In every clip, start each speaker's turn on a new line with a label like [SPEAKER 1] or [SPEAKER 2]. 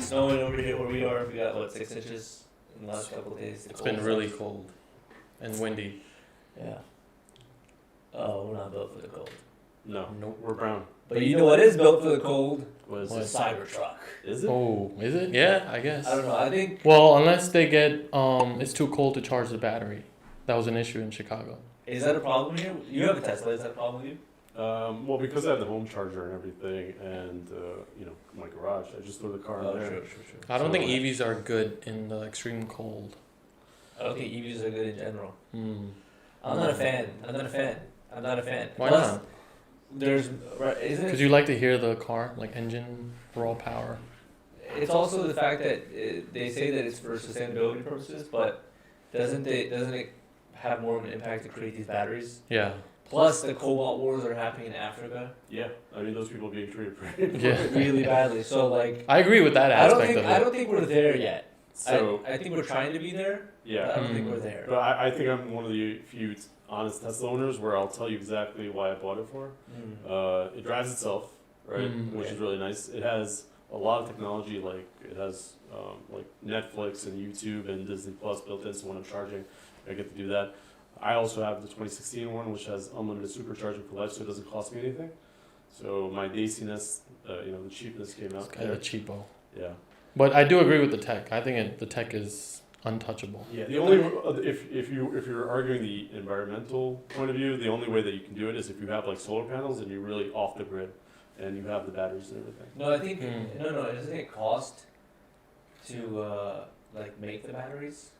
[SPEAKER 1] snowing over here where we are. We got, what, 6 inches in the last couple of days.
[SPEAKER 2] It's been really cold and windy.
[SPEAKER 1] Yeah. Oh, we're not built for the cold.
[SPEAKER 3] No,
[SPEAKER 2] Nope.
[SPEAKER 3] we're brown.
[SPEAKER 1] But you know what is built for the cold?
[SPEAKER 3] What is
[SPEAKER 2] What?
[SPEAKER 1] The
[SPEAKER 3] it?
[SPEAKER 1] Cybertruck.
[SPEAKER 3] Is it?
[SPEAKER 2] Oh, is it? Yeah, I guess.
[SPEAKER 1] I don't know. I think
[SPEAKER 2] Well, unless they get it's too cold to charge the battery. That was an issue in Chicago.
[SPEAKER 1] is that a problem here? You have a Tesla. Is that a problem with you?
[SPEAKER 3] Well, because I have the home charger and everything, and my garage, I just throw the car in there.
[SPEAKER 1] Sure.
[SPEAKER 2] I don't
[SPEAKER 3] So,
[SPEAKER 2] think EVs are good in the extreme cold.
[SPEAKER 1] I don't think EVs are good in general.
[SPEAKER 2] Hmm.
[SPEAKER 1] I'm not a fan.
[SPEAKER 2] Why
[SPEAKER 1] Plus,
[SPEAKER 2] not?
[SPEAKER 1] There's isn't
[SPEAKER 2] Because
[SPEAKER 1] it?
[SPEAKER 2] you like to hear the car, like engine, raw power.
[SPEAKER 1] It's also the fact that they say that it's for sustainability purposes, but doesn't it have more of an impact to create these batteries?
[SPEAKER 2] Yeah.
[SPEAKER 1] Plus, the cobalt wars are happening in Africa
[SPEAKER 3] Yeah, I mean those people are being treated pretty.
[SPEAKER 2] Yeah.
[SPEAKER 1] really badly. So like,
[SPEAKER 2] I agree with that aspect of it.
[SPEAKER 1] I don't think we're there yet.
[SPEAKER 3] So
[SPEAKER 1] I think we're trying to be there. But
[SPEAKER 3] yeah,
[SPEAKER 1] I don't think we're there.
[SPEAKER 3] but I think I'm one of the few honest Tesla owners where I'll tell you exactly why I bought it for. It drives itself, right, which is really nice. It has a lot of technology, like it has like Netflix and YouTube and Disney Plus built in. So when I'm charging, I get to do that. I also have the 2016 one, which has unlimited supercharging for life, so it doesn't cost me anything. So my daciness, the cheapness came out.
[SPEAKER 2] It's kind of cheapo.
[SPEAKER 3] Yeah.
[SPEAKER 2] But I do agree with the tech. I think the tech is untouchable.
[SPEAKER 3] Yeah. The only if you're arguing the environmental point of view, the only way that you can do it is if you have like solar panels and you're really off the grid, and you have the batteries and everything.
[SPEAKER 1] No, I think no. Doesn't it cost to like make the batteries?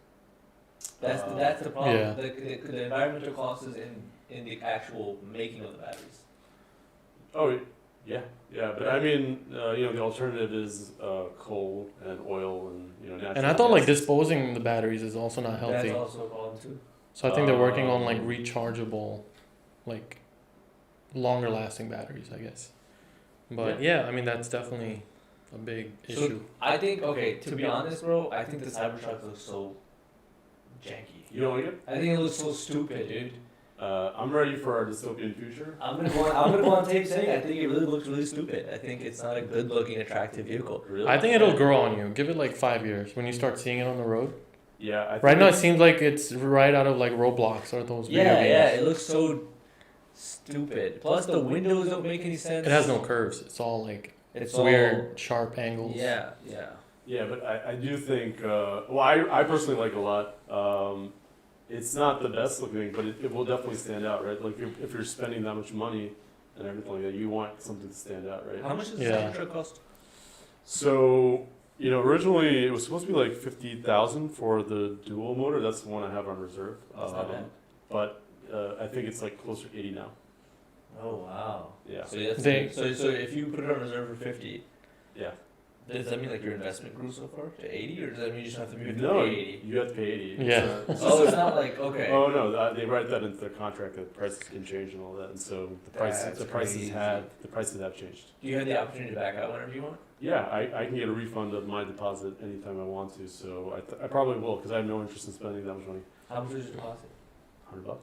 [SPEAKER 1] That's the problem.
[SPEAKER 2] Yeah.
[SPEAKER 1] The environmental cost is in the actual making of the batteries.
[SPEAKER 3] Oh, yeah. But I mean, the alternative is coal and oil and natural.
[SPEAKER 2] And I thought like
[SPEAKER 3] gas.
[SPEAKER 2] disposing the batteries is also not healthy.
[SPEAKER 1] That's also a problem too.
[SPEAKER 2] So I think they're working on like rechargeable, like longer lasting batteries, I guess. But yeah, I mean that's definitely a big issue.
[SPEAKER 1] I think to be honest, bro, I think the Cybertruck looks so janky.
[SPEAKER 3] You don't like it?
[SPEAKER 1] I think it looks so stupid, dude.
[SPEAKER 3] I'm ready for our dystopian future.
[SPEAKER 1] I'm gonna go on tape saying I think it really looks really stupid. I think it's not a good looking, attractive vehicle.
[SPEAKER 3] Really?
[SPEAKER 2] I think it'll grow on you. Give it like 5 years when you start seeing it on the road.
[SPEAKER 3] Yeah. I think
[SPEAKER 2] Right now it seems like it's right out of like Roblox or those video games.
[SPEAKER 1] Yeah, it looks so stupid. Plus the windows don't make any sense.
[SPEAKER 2] It has no curves. It's all like
[SPEAKER 1] It's
[SPEAKER 2] weird, sharp angles.
[SPEAKER 1] Yeah.
[SPEAKER 3] Yeah, but I do think. I personally like it a lot. It's not the best looking, but it will definitely stand out, right? Like if you're spending that much money and everything like that, you want something to stand out, right?
[SPEAKER 1] How much does the
[SPEAKER 2] Yeah.
[SPEAKER 1] Cybertruck cost?
[SPEAKER 3] So, originally it was supposed to be like 50,000 for the dual motor. That's the one I have on reserve.
[SPEAKER 1] That's not bad.
[SPEAKER 3] But I think it's like closer to 80 now.
[SPEAKER 1] Oh wow.
[SPEAKER 3] Yeah.
[SPEAKER 1] So that's
[SPEAKER 2] They-
[SPEAKER 1] so if you put it on reserve for 50,
[SPEAKER 3] Yeah.
[SPEAKER 1] does that mean like your investment grew so far to 80, or does that mean you just have to move
[SPEAKER 3] No,
[SPEAKER 1] to 80?
[SPEAKER 3] you have to pay 80.
[SPEAKER 2] Yeah.
[SPEAKER 1] Oh, it's not like okay.
[SPEAKER 3] Oh no, they write that into their contract that prices can change and all that, and so
[SPEAKER 1] That's
[SPEAKER 3] the prices
[SPEAKER 1] crazy.
[SPEAKER 3] have changed.
[SPEAKER 1] Do you have the opportunity to back out whenever you want?
[SPEAKER 3] Yeah, I can get a refund of my deposit anytime I want to, so I probably will because I have no interest in spending that much money.
[SPEAKER 1] How much was your deposit?
[SPEAKER 3] $100,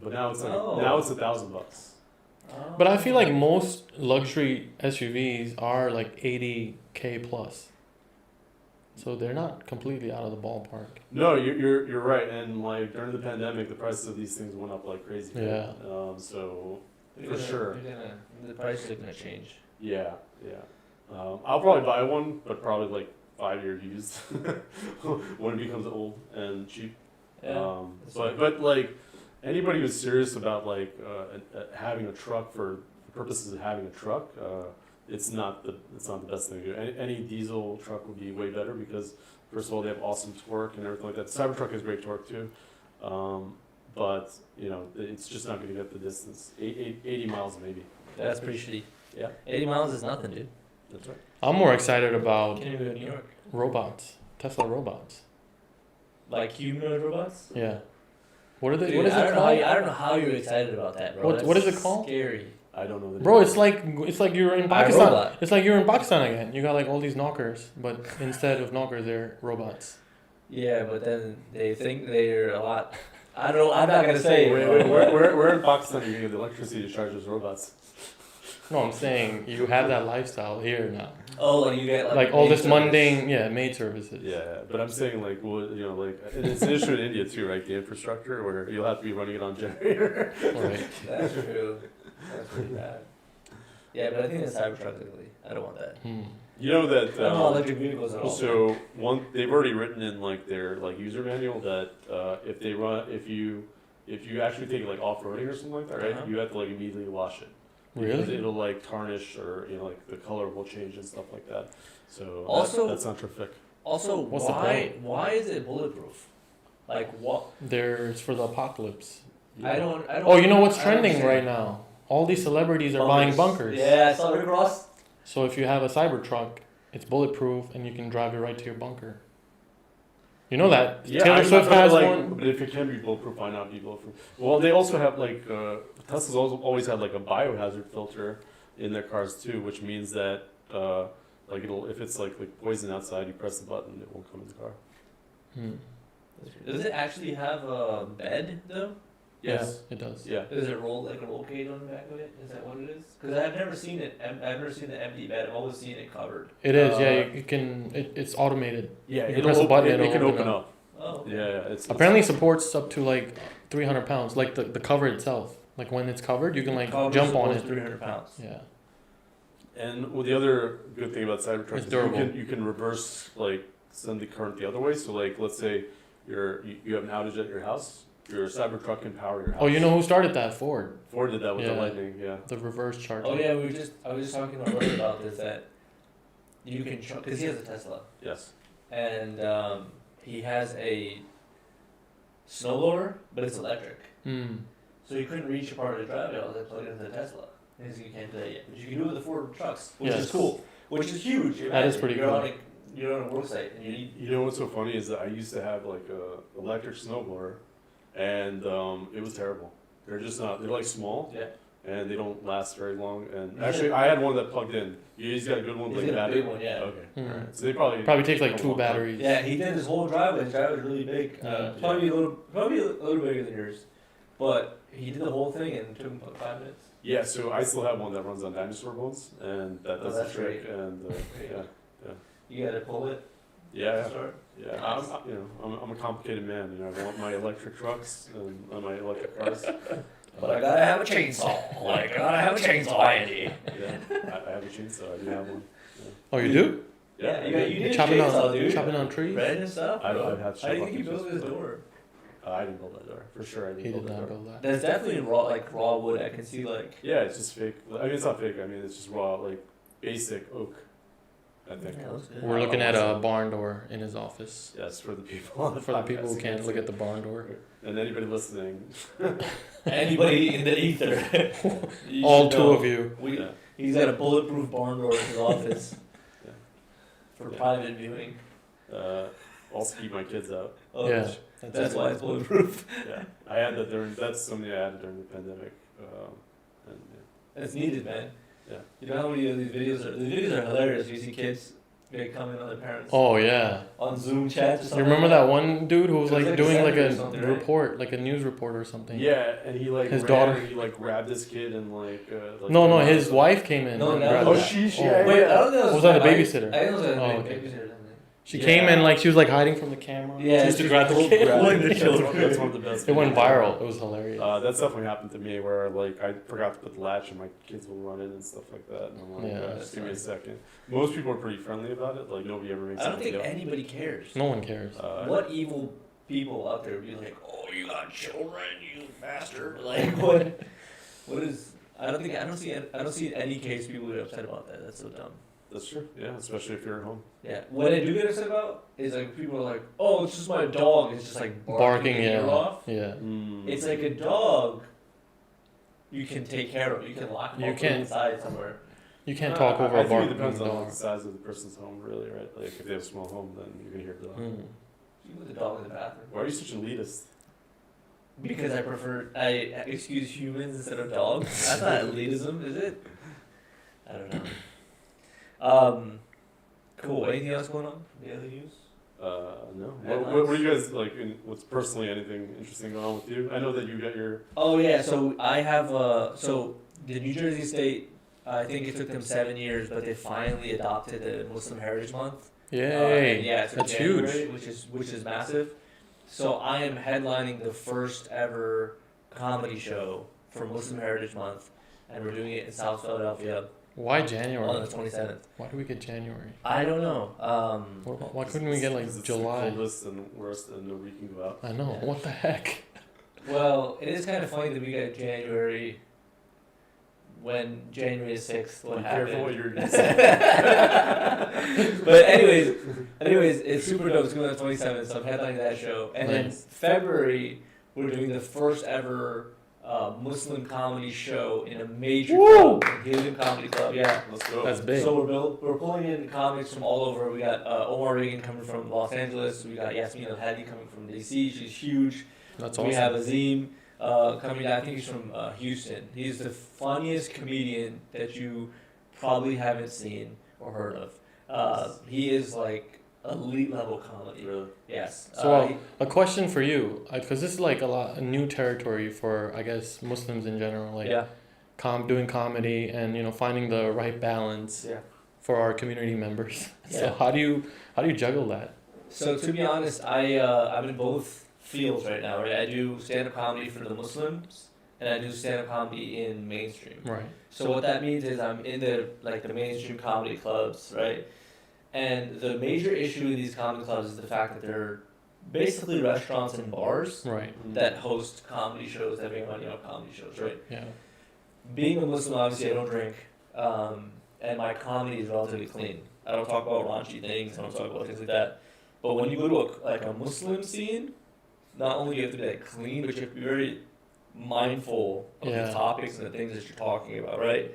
[SPEAKER 3] but now it's like
[SPEAKER 1] Oh.
[SPEAKER 3] now it's $1,000.
[SPEAKER 1] Oh.
[SPEAKER 2] But I feel like most luxury SUVs are like 80K plus. So they're not completely out of the ballpark.
[SPEAKER 3] No, you're right, and like during the pandemic, the prices of these things went up like crazy.
[SPEAKER 2] Yeah.
[SPEAKER 3] So
[SPEAKER 1] You're
[SPEAKER 3] for sure.
[SPEAKER 1] The price is gonna change.
[SPEAKER 3] yeah. I'll probably buy one, but probably like 5 years used when it becomes old and cheap.
[SPEAKER 1] That's
[SPEAKER 3] But like anybody who's serious about like having a truck for the purposes of having a truck, it's not the best thing to do. Any diesel truck would be way better because first of all they have awesome torque and everything like that. The Cybertruck has great torque too, but it's just not going to get the distance. 80 miles maybe.
[SPEAKER 1] That's pretty shitty.
[SPEAKER 3] Yeah,
[SPEAKER 1] 80 miles is nothing, dude.
[SPEAKER 3] that's right.
[SPEAKER 2] I'm more excited about
[SPEAKER 1] Can't even go to New York.
[SPEAKER 2] robots, Tesla robots.
[SPEAKER 1] Like humanoid robots?
[SPEAKER 2] Yeah. What are they?
[SPEAKER 1] Dude,
[SPEAKER 2] What is it called?
[SPEAKER 1] I don't know how you're excited about that, bro.
[SPEAKER 2] What is it called?
[SPEAKER 1] Scary.
[SPEAKER 3] I don't know.
[SPEAKER 2] Bro, it's like you're in Pakistan.
[SPEAKER 1] iRobot.
[SPEAKER 2] It's like you're in Pakistan again. You got like all these knockers, but instead of knockers, they're robots.
[SPEAKER 1] Yeah, but then they think they're a lot. I don't know. I'm not gonna say.
[SPEAKER 3] Where in Pakistan are you going to get the electricity to charge those robots?
[SPEAKER 2] No, I'm saying you have that lifestyle here now.
[SPEAKER 1] Oh, like you get
[SPEAKER 2] Like all
[SPEAKER 1] maid
[SPEAKER 2] this
[SPEAKER 1] service.
[SPEAKER 2] mundane, maid services.
[SPEAKER 3] Yeah, but I'm saying like, well, you know, like and it's an issue in India too, right? The infrastructure where you'll have to be running it on generator.
[SPEAKER 2] Right.
[SPEAKER 1] That's true. That's pretty bad. Yeah, but I think the Cybertruck ugly. I don't want that.
[SPEAKER 3] You know that.
[SPEAKER 1] I don't want electric vehicles at all.
[SPEAKER 3] So they've already written in like their like user manual that if you actually take it like off roading or something like that, right?
[SPEAKER 1] Uh-huh.
[SPEAKER 3] You have to like immediately wash it. Because
[SPEAKER 2] Really?
[SPEAKER 3] it'll like tarnish or like the color will change and stuff like that. So
[SPEAKER 1] Also-
[SPEAKER 3] that's not terrific.
[SPEAKER 1] Also,
[SPEAKER 2] What's the
[SPEAKER 1] why is it bulletproof? Like what?
[SPEAKER 2] It's for the apocalypse.
[SPEAKER 1] I don't.
[SPEAKER 2] Oh, you know what's
[SPEAKER 1] I don't
[SPEAKER 2] trending
[SPEAKER 1] understand.
[SPEAKER 2] right now? All these celebrities are buying bunkers.
[SPEAKER 1] Yeah, I saw it across.
[SPEAKER 2] So if you have a Cybertruck, it's bulletproof and you can drive it right to your bunker. You know that? Taylor Swift has one.
[SPEAKER 3] But if it can be bulletproof, why not be bulletproof? Well, they also have like Tesla's always had like a biohazard filter in their cars too, which means that like if it's like poison outside, you press the button, it won't come in the car.
[SPEAKER 1] Does it actually have a bed though?
[SPEAKER 3] Yes.
[SPEAKER 2] Yeah, it does.
[SPEAKER 3] Yeah.
[SPEAKER 1] Does it roll like a roll cage on the back of it? Is that what it is? Because I've never seen it. I've never seen the empty bed. I've always seen it covered.
[SPEAKER 2] It is. You can. It's automated.
[SPEAKER 3] Yeah,
[SPEAKER 2] You can press a button and
[SPEAKER 3] it can
[SPEAKER 2] it'll
[SPEAKER 3] open
[SPEAKER 2] open
[SPEAKER 3] up.
[SPEAKER 1] Oh. Okay.
[SPEAKER 3] Yeah, it's
[SPEAKER 2] Apparently supports up to like 300 pounds, like the cover itself. Like when it's covered, you can like jump on it.
[SPEAKER 1] 300 pounds.
[SPEAKER 2] Yeah.
[SPEAKER 3] And well, the other good thing about Cybertruck
[SPEAKER 2] It's
[SPEAKER 3] is
[SPEAKER 2] durable.
[SPEAKER 3] you can reverse like send the current the other way. So like let's say you have an outage at your house, your Cybertruck can power your house.
[SPEAKER 2] Oh, you know who started that? Ford.
[SPEAKER 3] Ford did that with the
[SPEAKER 2] Yeah.
[SPEAKER 3] Lightning. Yeah.
[SPEAKER 2] The reverse charging.
[SPEAKER 1] Oh yeah, I was just talking to my brother about this that you can because he has a Tesla
[SPEAKER 3] Yes.
[SPEAKER 1] and he has a snowblower, but it's electric. So you couldn't reach a part of the driveway. I was like, plug it into the Tesla. And he's like, you can't do that yet, but you can do it with the Ford trucks, which
[SPEAKER 2] Yes.
[SPEAKER 1] is cool, which is huge.
[SPEAKER 2] That is
[SPEAKER 1] Imagine,
[SPEAKER 2] pretty
[SPEAKER 1] you're
[SPEAKER 2] cool.
[SPEAKER 1] On you're on a work site and you need.
[SPEAKER 3] You know what's so funny is that I used to have like a electric snowblower, and it was terrible. They're just not. They're like small.
[SPEAKER 1] Yeah.
[SPEAKER 3] And they don't last very long. And actually, I had one that plugged in. He's got a good one,
[SPEAKER 1] He's
[SPEAKER 3] like
[SPEAKER 1] got a
[SPEAKER 3] battery.
[SPEAKER 1] big one, yeah.
[SPEAKER 3] Okay.
[SPEAKER 2] Mhm.
[SPEAKER 3] Alright. So they probably
[SPEAKER 2] Probably takes like
[SPEAKER 3] take a
[SPEAKER 2] 2
[SPEAKER 3] long time.
[SPEAKER 2] batteries.
[SPEAKER 1] Yeah, he did his whole driveway. His driveway was really big.
[SPEAKER 2] Yeah.
[SPEAKER 1] Probably a little bigger than yours, but he did the whole thing and it took him about 5 minutes.
[SPEAKER 3] Yeah. So I still have one that runs on dinosaur bones, and that
[SPEAKER 1] Oh,
[SPEAKER 3] does the
[SPEAKER 1] that's
[SPEAKER 3] trick. And yeah.
[SPEAKER 1] You gotta pull it.
[SPEAKER 3] Yeah.
[SPEAKER 1] To start.
[SPEAKER 3] Yeah,
[SPEAKER 1] Nice.
[SPEAKER 3] I'm a complicated man. You know, I want my electric trucks and my electric cars.
[SPEAKER 1] But I gotta have a chainsaw. Like I gotta have a chainsaw handy.
[SPEAKER 3] Yeah, I have a chainsaw. I do have one.
[SPEAKER 2] Oh, you do?
[SPEAKER 1] Yeah, you did
[SPEAKER 2] chopping
[SPEAKER 1] chainsaw,
[SPEAKER 2] on
[SPEAKER 1] dude.
[SPEAKER 2] chopping on trees?
[SPEAKER 1] Bread and stuff.
[SPEAKER 3] I've
[SPEAKER 1] bro.
[SPEAKER 3] had
[SPEAKER 1] How do you
[SPEAKER 3] chop
[SPEAKER 1] think you
[SPEAKER 3] off
[SPEAKER 1] built
[SPEAKER 3] pieces,
[SPEAKER 1] this
[SPEAKER 3] but-
[SPEAKER 1] door?
[SPEAKER 3] I didn't build that door for sure. I
[SPEAKER 2] He
[SPEAKER 3] didn't
[SPEAKER 2] did
[SPEAKER 3] build that
[SPEAKER 2] not
[SPEAKER 3] door.
[SPEAKER 2] build that.
[SPEAKER 1] That's definitely raw wood. I can see like.
[SPEAKER 3] Yeah, it's just fake. I mean, it's not fake. I mean, it's just raw, like basic oak. I think.
[SPEAKER 1] Yeah, looks good.
[SPEAKER 2] We're looking at a barn door in his office.
[SPEAKER 3] Yes, for the people on the
[SPEAKER 2] For the
[SPEAKER 3] podcast
[SPEAKER 2] people who can't look at the barn door.
[SPEAKER 3] and anybody listening.
[SPEAKER 1] Anybody in the ether. You
[SPEAKER 2] All
[SPEAKER 1] should
[SPEAKER 2] 2
[SPEAKER 1] know.
[SPEAKER 2] of you.
[SPEAKER 3] Yeah.
[SPEAKER 1] He's got a bulletproof barn door in his office.
[SPEAKER 3] Yeah.
[SPEAKER 1] For
[SPEAKER 3] Yeah.
[SPEAKER 1] private viewing.
[SPEAKER 3] Also keep my kids out.
[SPEAKER 1] Oh,
[SPEAKER 2] Yeah.
[SPEAKER 1] That's why it's bulletproof.
[SPEAKER 3] Yeah, I had that during. That's something I had during the pandemic. And
[SPEAKER 1] That's needed, man.
[SPEAKER 3] Yeah.
[SPEAKER 1] You know how many of these videos are? The videos are hilarious. You see kids like comment on their parents
[SPEAKER 2] Oh yeah.
[SPEAKER 1] on Zoom chats or
[SPEAKER 2] You
[SPEAKER 1] something.
[SPEAKER 2] remember
[SPEAKER 1] like
[SPEAKER 2] that one dude who was
[SPEAKER 1] It was
[SPEAKER 2] like
[SPEAKER 1] like
[SPEAKER 2] doing
[SPEAKER 1] a
[SPEAKER 2] like
[SPEAKER 1] senator
[SPEAKER 2] a
[SPEAKER 1] or something, right?
[SPEAKER 2] report, like a news report or something?
[SPEAKER 3] yeah, and he like
[SPEAKER 2] His
[SPEAKER 3] ran
[SPEAKER 2] daughter.
[SPEAKER 3] and he like grabbed this kid and like.
[SPEAKER 2] No, his wife came in.
[SPEAKER 1] No,
[SPEAKER 2] and
[SPEAKER 1] that
[SPEAKER 2] grabbed
[SPEAKER 1] was-
[SPEAKER 2] him.
[SPEAKER 3] she.
[SPEAKER 2] Oh.
[SPEAKER 1] Wait, I don't know.
[SPEAKER 2] Was that a babysitter?
[SPEAKER 1] I think it was a
[SPEAKER 2] Oh, okay.
[SPEAKER 1] babysitter.
[SPEAKER 2] She
[SPEAKER 3] Yeah.
[SPEAKER 2] came in like she was like hiding from the camera.
[SPEAKER 1] Yeah,
[SPEAKER 2] just to
[SPEAKER 1] she
[SPEAKER 2] grab the
[SPEAKER 1] pulled-
[SPEAKER 2] kid.
[SPEAKER 1] pulling the
[SPEAKER 3] That's
[SPEAKER 1] children.
[SPEAKER 3] that's one of the best.
[SPEAKER 2] It went
[SPEAKER 3] videos.
[SPEAKER 2] viral. It was hilarious.
[SPEAKER 3] That's definitely happened to me where like I forgot to put the latch and my kids will run in and stuff like that. And I'm like,
[SPEAKER 2] Yeah.
[SPEAKER 3] just give me a second. Most people are pretty friendly about it. Like nobody ever makes.
[SPEAKER 1] I don't
[SPEAKER 3] a
[SPEAKER 1] think
[SPEAKER 3] deal.
[SPEAKER 1] anybody cares.
[SPEAKER 2] No one cares.
[SPEAKER 1] What evil people out there would be like, oh, you got children, you bastard. Like, what? What is. I don't see any case people get upset about that. That's so dumb.
[SPEAKER 3] That's true. Yeah, especially if you're at home.
[SPEAKER 1] Yeah. What I do get upset about is like people are like, oh, it's just my dog. It's just like barking
[SPEAKER 2] Barking,
[SPEAKER 1] your ear
[SPEAKER 2] yeah.
[SPEAKER 1] off.
[SPEAKER 2] Yeah.
[SPEAKER 1] It's like a dog. You can take care of. You can lock them
[SPEAKER 2] You
[SPEAKER 1] up
[SPEAKER 2] can.
[SPEAKER 1] inside somewhere.
[SPEAKER 2] You can't talk over
[SPEAKER 3] I
[SPEAKER 2] a
[SPEAKER 3] think
[SPEAKER 2] barking
[SPEAKER 3] it depends on
[SPEAKER 2] dog.
[SPEAKER 3] the size of the person's home, really, right? Like if they have a small home, then you're gonna hear the dog.
[SPEAKER 2] Mm.
[SPEAKER 1] You put the dog in the bathroom.
[SPEAKER 3] Why are you such an elitist?
[SPEAKER 1] Because I excuse humans instead of dogs. That's not elitism, is it? I don't know. Cool. Anything else going on? The other news?
[SPEAKER 3] No.
[SPEAKER 1] Headlines?
[SPEAKER 3] What were you guys like? What's personally anything interesting going on with you? I know that you got your.
[SPEAKER 1] Oh yeah. So I have so the New Jersey State I think it took them 7 years, but they finally adopted the Muslim Heritage Month.
[SPEAKER 2] Yay!
[SPEAKER 1] And yeah, it's in
[SPEAKER 2] That's
[SPEAKER 1] January,
[SPEAKER 2] huge.
[SPEAKER 1] which is massive. So I am headlining the first ever comedy show for Muslim Heritage Month, and we're doing it in South Philadelphia
[SPEAKER 2] Why
[SPEAKER 1] on
[SPEAKER 2] January?
[SPEAKER 1] the 27th.
[SPEAKER 2] Why do we get January?
[SPEAKER 1] I don't know.
[SPEAKER 2] Why couldn't we get like
[SPEAKER 3] It's
[SPEAKER 2] July?
[SPEAKER 3] the coldest and worst, and nobody can go out.
[SPEAKER 2] I know.
[SPEAKER 1] Yeah.
[SPEAKER 2] What the heck?
[SPEAKER 1] Well, it is kind of funny that we got January when January 6th. What
[SPEAKER 3] Be
[SPEAKER 1] happened?
[SPEAKER 3] careful what you're gonna say.
[SPEAKER 1] But anyways, it's super dope. It's going on the 27th, so I'm headlining that show. And then
[SPEAKER 2] Nice.
[SPEAKER 1] February, we're doing the first ever Muslim comedy show in a major
[SPEAKER 2] Woo!
[SPEAKER 1] club, Helium Comedy Club. Yeah.
[SPEAKER 3] Let's go.
[SPEAKER 2] That's big.
[SPEAKER 1] So we're pulling in comics from all over. We got Omar Reagan coming from Los Angeles. We got Yasmin Al-Hadi coming from DC. She's huge.
[SPEAKER 2] That's
[SPEAKER 1] We
[SPEAKER 2] awesome.
[SPEAKER 1] have Azim coming down. I think he's from Houston. He's the funniest comedian that you probably haven't seen or heard of. He is like elite level comedy.
[SPEAKER 3] Really?
[SPEAKER 1] Yes.
[SPEAKER 2] So a question for you, because this is like a new territory for I guess Muslims in general, like
[SPEAKER 1] yeah.
[SPEAKER 2] doing comedy and finding the right balance
[SPEAKER 1] Yeah.
[SPEAKER 2] for our community members. So
[SPEAKER 1] Yeah.
[SPEAKER 2] how do you juggle that?
[SPEAKER 1] So to be honest, I'm in both fields right now. Right, I do stand-up comedy for the Muslims, and I do stand-up comedy in mainstream.
[SPEAKER 2] Right.
[SPEAKER 1] So what that means is I'm in the mainstream comedy clubs, right? And the major issue with these comedy clubs is the fact that they're basically restaurants and bars
[SPEAKER 2] Right.
[SPEAKER 1] that host comedy shows that make money on comedy shows, right?
[SPEAKER 2] Yeah.
[SPEAKER 1] Being a Muslim, obviously, I don't drink, and my comedy is relatively clean. I don't talk about raunchy things. I don't talk about things like that. But when you go to a Muslim scene, not only do you have to be clean, but you have to be very mindful of
[SPEAKER 2] Yeah.
[SPEAKER 1] the topics and the things that you're talking about, right?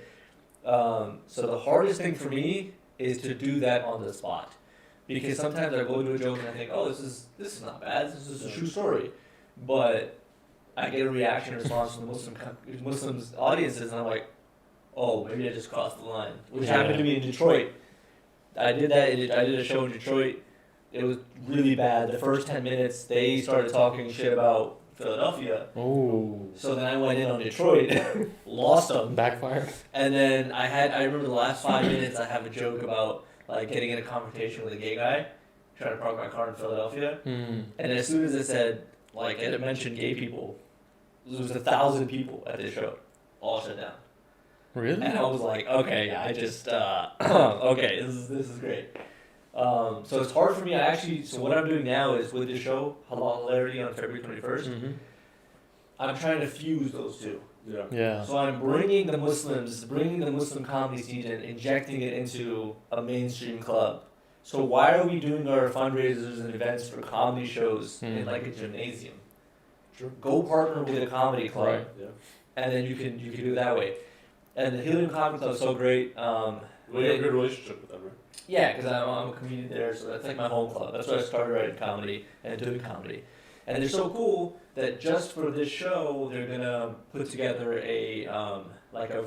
[SPEAKER 1] So the hardest thing for me is to do that on the spot, because sometimes I go to a joke and I think, oh, this is not bad. This is a true story, but I get a reaction or response from the Muslims audiences, and I'm like, oh, maybe I just crossed the line, which happened to me in Detroit. I did that. I did a show in Detroit. It was really bad. The first 10 minutes, they started talking shit about Philadelphia.
[SPEAKER 2] Oh.
[SPEAKER 1] So then I went in on Detroit, lost them,
[SPEAKER 2] Backfire.
[SPEAKER 1] and then I remember the last 5 minutes, I have a joke about getting in a confrontation with a gay guy, trying to park my car in Philadelphia.
[SPEAKER 2] Mm.
[SPEAKER 1] And as soon as it said, it mentioned gay people, there was 1,000 people at this show, all shut down.
[SPEAKER 2] Really?
[SPEAKER 1] And I was like, okay, I just, okay, this is great. So it's hard for me. So what I'm doing now is with the show, Halal Hilarity on February 21st,
[SPEAKER 2] Mm-hmm.
[SPEAKER 1] I'm trying to fuse those two.
[SPEAKER 3] Yeah.
[SPEAKER 2] Yeah.
[SPEAKER 1] So I'm bringing the Muslim comedy scene and injecting it into a mainstream club. So why are we doing our fundraisers and events for comedy shows in a gymnasium?
[SPEAKER 3] Sure.
[SPEAKER 1] Go partner with a comedy club,
[SPEAKER 2] Right.
[SPEAKER 3] Yeah.
[SPEAKER 1] and then you can do it that way. And the Helium Comedy Club is so great.
[SPEAKER 3] Well, you have a good relationship with them, right?
[SPEAKER 1] Yeah, because I'm a comedian there, so that's like my home club. That's where I started writing comedy and doing comedy. And they're so cool that just for this show, they're gonna put together a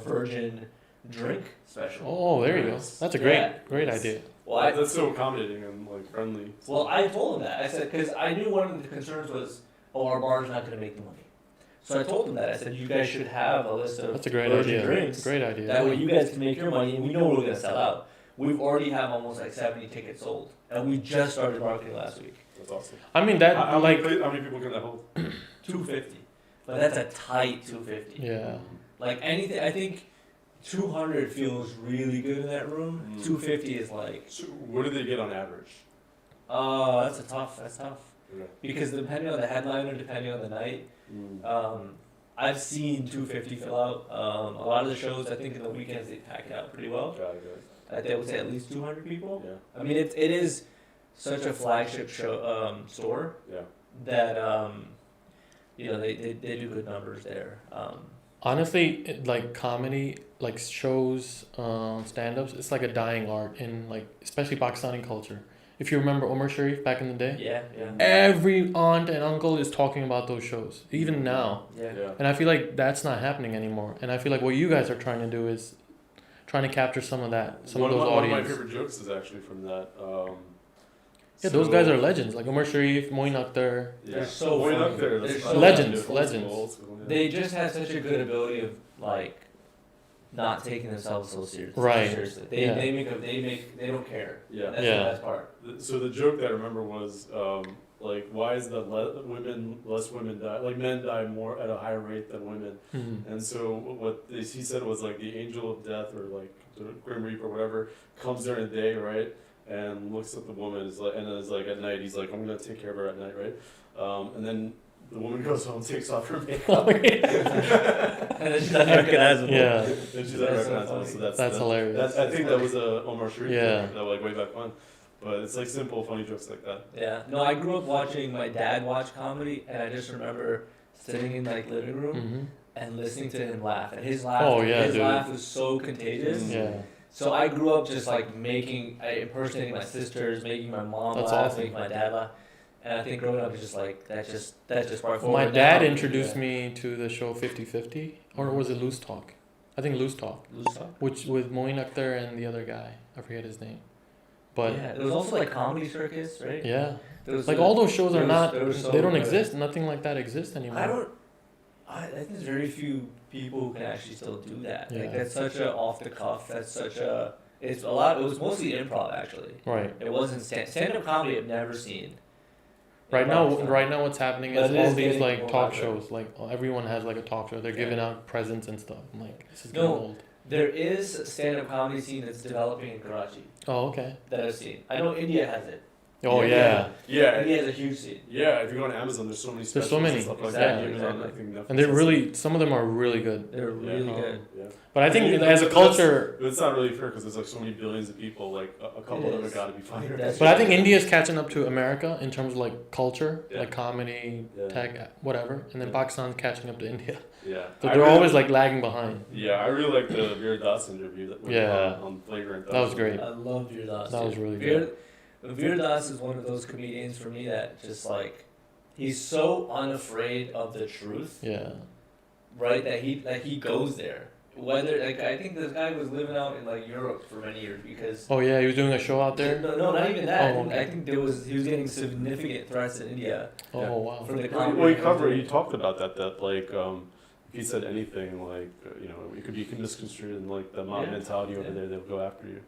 [SPEAKER 1] virgin drink special.
[SPEAKER 2] Oh, there you go.
[SPEAKER 3] Nice.
[SPEAKER 2] That's a great
[SPEAKER 1] Yeah.
[SPEAKER 2] idea.
[SPEAKER 1] Well,
[SPEAKER 3] That's so accommodating and friendly.
[SPEAKER 1] I told them that. I said, because I knew one of the concerns was, our bar's not gonna make the money. So I told them that. I said, you guys should have a list of
[SPEAKER 2] That's a great
[SPEAKER 1] virgin
[SPEAKER 2] idea.
[SPEAKER 1] drinks.
[SPEAKER 2] It's a great idea.
[SPEAKER 1] That way you guys can make your money, and we know we're gonna sell out. We've already have almost 70 tickets sold, and we just started marketing last week.
[SPEAKER 3] That's awesome.
[SPEAKER 2] I mean that
[SPEAKER 3] How many people can that hold?
[SPEAKER 1] 250, but that's a tight 250.
[SPEAKER 2] Yeah.
[SPEAKER 1] Anything, I think 200 feels really good in that room. 250 is
[SPEAKER 3] So what do they get on average?
[SPEAKER 1] that's tough.
[SPEAKER 3] Okay.
[SPEAKER 1] Because depending on the headliner, depending on the night, I've seen 250 fill out. A lot of the shows, I think in the weekends they pack it out pretty well.
[SPEAKER 3] Got it.
[SPEAKER 1] I would say at least 200 people.
[SPEAKER 3] Yeah.
[SPEAKER 1] I mean, it is such a flagship show store
[SPEAKER 3] Yeah.
[SPEAKER 1] that they do good numbers there.
[SPEAKER 2] Honestly, comedy, shows, stand-ups, it's like a dying art in especially Pakistani culture. If you remember Omar Sharif back in the day,
[SPEAKER 1] Yeah.
[SPEAKER 2] every aunt and uncle is talking about those shows, even now.
[SPEAKER 1] Yeah.
[SPEAKER 2] And I feel like that's not happening anymore. And I feel like what you guys are trying to do is trying to capture some of that, some of those
[SPEAKER 3] One of my
[SPEAKER 2] audience.
[SPEAKER 3] favorite jokes is actually from that.
[SPEAKER 2] Yeah, those guys are legends, like Omar Sharif, Moin Akhtar.
[SPEAKER 3] Yeah.
[SPEAKER 1] They're so
[SPEAKER 3] Way
[SPEAKER 1] funny.
[SPEAKER 3] up there.
[SPEAKER 1] They're
[SPEAKER 3] That's
[SPEAKER 1] so
[SPEAKER 2] legends,
[SPEAKER 3] old school,
[SPEAKER 2] legends.
[SPEAKER 3] old school, yeah.
[SPEAKER 1] They just have such a good ability of not taking themselves so seriously.
[SPEAKER 2] Right.
[SPEAKER 1] Seriously.
[SPEAKER 2] Yeah.
[SPEAKER 1] They don't care.
[SPEAKER 3] Yeah.
[SPEAKER 1] That's
[SPEAKER 2] Yeah.
[SPEAKER 1] the best part.
[SPEAKER 3] So the joke that I remember was like, why is that less women die? Like men die more at a higher rate than women.
[SPEAKER 2] Mm-hmm.
[SPEAKER 3] And so he said was like the angel of death or like the grim reaper or whatever comes during the day, right? And looks at the woman is like, and then it's like at night he's like, I'm gonna take care of her at night, right? And then the woman goes home, takes off her makeup,
[SPEAKER 1] And then she's unrecognizable.
[SPEAKER 2] Yeah.
[SPEAKER 3] and she's
[SPEAKER 1] That's so
[SPEAKER 3] unrecognizable. So
[SPEAKER 1] funny.
[SPEAKER 2] That's hilarious.
[SPEAKER 3] I think that was a Omar Sharif
[SPEAKER 2] Yeah.
[SPEAKER 3] joke, that like way back when. But it's like simple, funny jokes like that.
[SPEAKER 1] Yeah. No, I grew up watching my dad watch comedy, and I just remember sitting in like living room
[SPEAKER 2] Mm-hmm.
[SPEAKER 1] and listening to him laugh. And his laugh,
[SPEAKER 2] Oh, yeah,
[SPEAKER 1] his
[SPEAKER 2] dude.
[SPEAKER 1] laugh was so contagious.
[SPEAKER 2] Yeah.
[SPEAKER 1] So I grew up just like impersonating my sisters, making my mom
[SPEAKER 2] That's
[SPEAKER 1] laugh,
[SPEAKER 2] awesome.
[SPEAKER 1] making my dad laugh. And I think growing up is just like that just sparked
[SPEAKER 2] My
[SPEAKER 1] forward.
[SPEAKER 2] dad
[SPEAKER 1] Now,
[SPEAKER 2] introduced me to the show 50-50, or was it Loose Talk? I think Loose Talk,
[SPEAKER 1] Loose Talk.
[SPEAKER 2] which with Moin Akhtar and the other guy. I forget his name. But
[SPEAKER 1] Yeah, there was also like Comedy Circus, right?
[SPEAKER 2] yeah,
[SPEAKER 1] There was
[SPEAKER 2] like
[SPEAKER 1] the-
[SPEAKER 2] all those shows
[SPEAKER 1] there
[SPEAKER 2] are
[SPEAKER 1] was-
[SPEAKER 2] not,
[SPEAKER 1] there was so
[SPEAKER 2] they don't
[SPEAKER 1] good.
[SPEAKER 2] exist. Nothing like that exists anymore.
[SPEAKER 1] I think there's very few people who can actually still do that. Like
[SPEAKER 2] Yeah.
[SPEAKER 1] that's such a off the cuff. That's such a. It's a lot. It was mostly improv actually.
[SPEAKER 2] Right.
[SPEAKER 1] It wasn't stand up comedy. I've never seen.
[SPEAKER 2] Right
[SPEAKER 1] In
[SPEAKER 2] now,
[SPEAKER 1] Pakistan.
[SPEAKER 2] what's happening
[SPEAKER 1] But
[SPEAKER 2] is
[SPEAKER 1] it
[SPEAKER 2] all
[SPEAKER 1] is
[SPEAKER 2] these
[SPEAKER 1] getting
[SPEAKER 2] like
[SPEAKER 1] more
[SPEAKER 2] talk
[SPEAKER 1] popular.
[SPEAKER 2] shows. Like everyone has like a talk show. They're
[SPEAKER 1] Yeah.
[SPEAKER 2] giving out presents and stuff. I'm like, this is
[SPEAKER 1] No.
[SPEAKER 2] getting old.
[SPEAKER 1] There is a stand up comedy scene that's developing in Karachi
[SPEAKER 2] Oh, okay.
[SPEAKER 1] that I've seen. I know India has it.
[SPEAKER 2] Oh yeah.
[SPEAKER 3] Yeah,
[SPEAKER 1] India has a huge scene.
[SPEAKER 3] yeah. If you go on Amazon, there's so many.
[SPEAKER 2] There's so
[SPEAKER 3] specials
[SPEAKER 2] many.
[SPEAKER 3] and stuff like
[SPEAKER 1] Exactly,
[SPEAKER 3] that. Amazon,
[SPEAKER 1] exactly.
[SPEAKER 3] I think Netflix
[SPEAKER 2] And they're
[SPEAKER 3] has
[SPEAKER 2] really, some of them are really good.
[SPEAKER 1] They're really
[SPEAKER 3] Yeah.
[SPEAKER 1] good.
[SPEAKER 3] Yeah.
[SPEAKER 2] But I think
[SPEAKER 3] Yeah,
[SPEAKER 2] as a
[SPEAKER 3] that's-
[SPEAKER 2] culture,
[SPEAKER 3] But it's not really fair because there's like so many billions of people. Like a couple
[SPEAKER 1] It
[SPEAKER 3] of them
[SPEAKER 1] is.
[SPEAKER 3] have got to be funny.
[SPEAKER 1] That's
[SPEAKER 2] but I think India is catching up to America in terms of like culture,
[SPEAKER 3] Yeah.
[SPEAKER 2] like comedy,
[SPEAKER 3] Yeah.
[SPEAKER 2] tech, whatever, and then
[SPEAKER 3] Yeah.
[SPEAKER 2] Pakistan's catching up to India.
[SPEAKER 3] Yeah.
[SPEAKER 2] But
[SPEAKER 3] I
[SPEAKER 2] they're
[SPEAKER 3] really-
[SPEAKER 2] always like lagging behind.
[SPEAKER 3] Yeah, I really like the Veer Das interview that we
[SPEAKER 2] Yeah.
[SPEAKER 3] on Flagrant.
[SPEAKER 2] That was great.
[SPEAKER 1] I love Veer Das.
[SPEAKER 2] That was
[SPEAKER 1] too.
[SPEAKER 2] really
[SPEAKER 1] Veer Das is one of those comedians for me that just like he's so unafraid of the truth,
[SPEAKER 2] Yeah.
[SPEAKER 1] right? That he goes there. Whether like I think this guy was living out in like Europe for many years because
[SPEAKER 2] Oh yeah, he was doing a show out there.
[SPEAKER 1] no, not even that.
[SPEAKER 2] Oh, okay.
[SPEAKER 1] I think he was getting significant threats in India
[SPEAKER 2] Oh
[SPEAKER 3] Yeah.
[SPEAKER 2] wow.
[SPEAKER 1] for the
[SPEAKER 3] Well,
[SPEAKER 1] comedy.
[SPEAKER 3] he talked about that like if he said anything like it could be misconstrued and like the mob
[SPEAKER 1] Yeah.
[SPEAKER 3] mentality over
[SPEAKER 1] Yeah.
[SPEAKER 3] there, they'll go after you,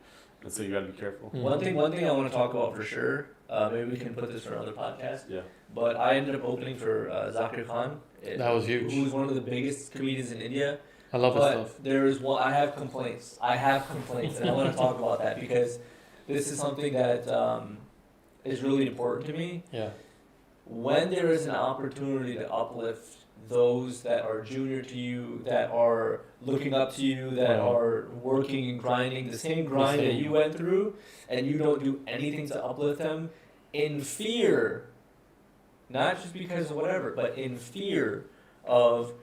[SPEAKER 3] and so you got to be careful.
[SPEAKER 2] Mm.
[SPEAKER 1] One thing I want to talk about for sure. Maybe we can put this for another podcast.
[SPEAKER 3] Yeah.
[SPEAKER 1] But I ended up opening for Zakir Khan.
[SPEAKER 2] That was huge.
[SPEAKER 1] Who's one of the biggest comedians in India.
[SPEAKER 2] I love his
[SPEAKER 1] But
[SPEAKER 2] stuff.
[SPEAKER 1] there is one. I have complaints, and I want to talk about that because this is something that is really important to me.
[SPEAKER 2] Yeah.
[SPEAKER 1] When there is an opportunity to uplift those that are junior to you, that are looking up to you, that
[SPEAKER 2] Right.
[SPEAKER 1] are working and grinding the same grind that
[SPEAKER 2] same.
[SPEAKER 1] you went through, and you don't do anything to uplift them, in fear, not just because of whatever, but in fear of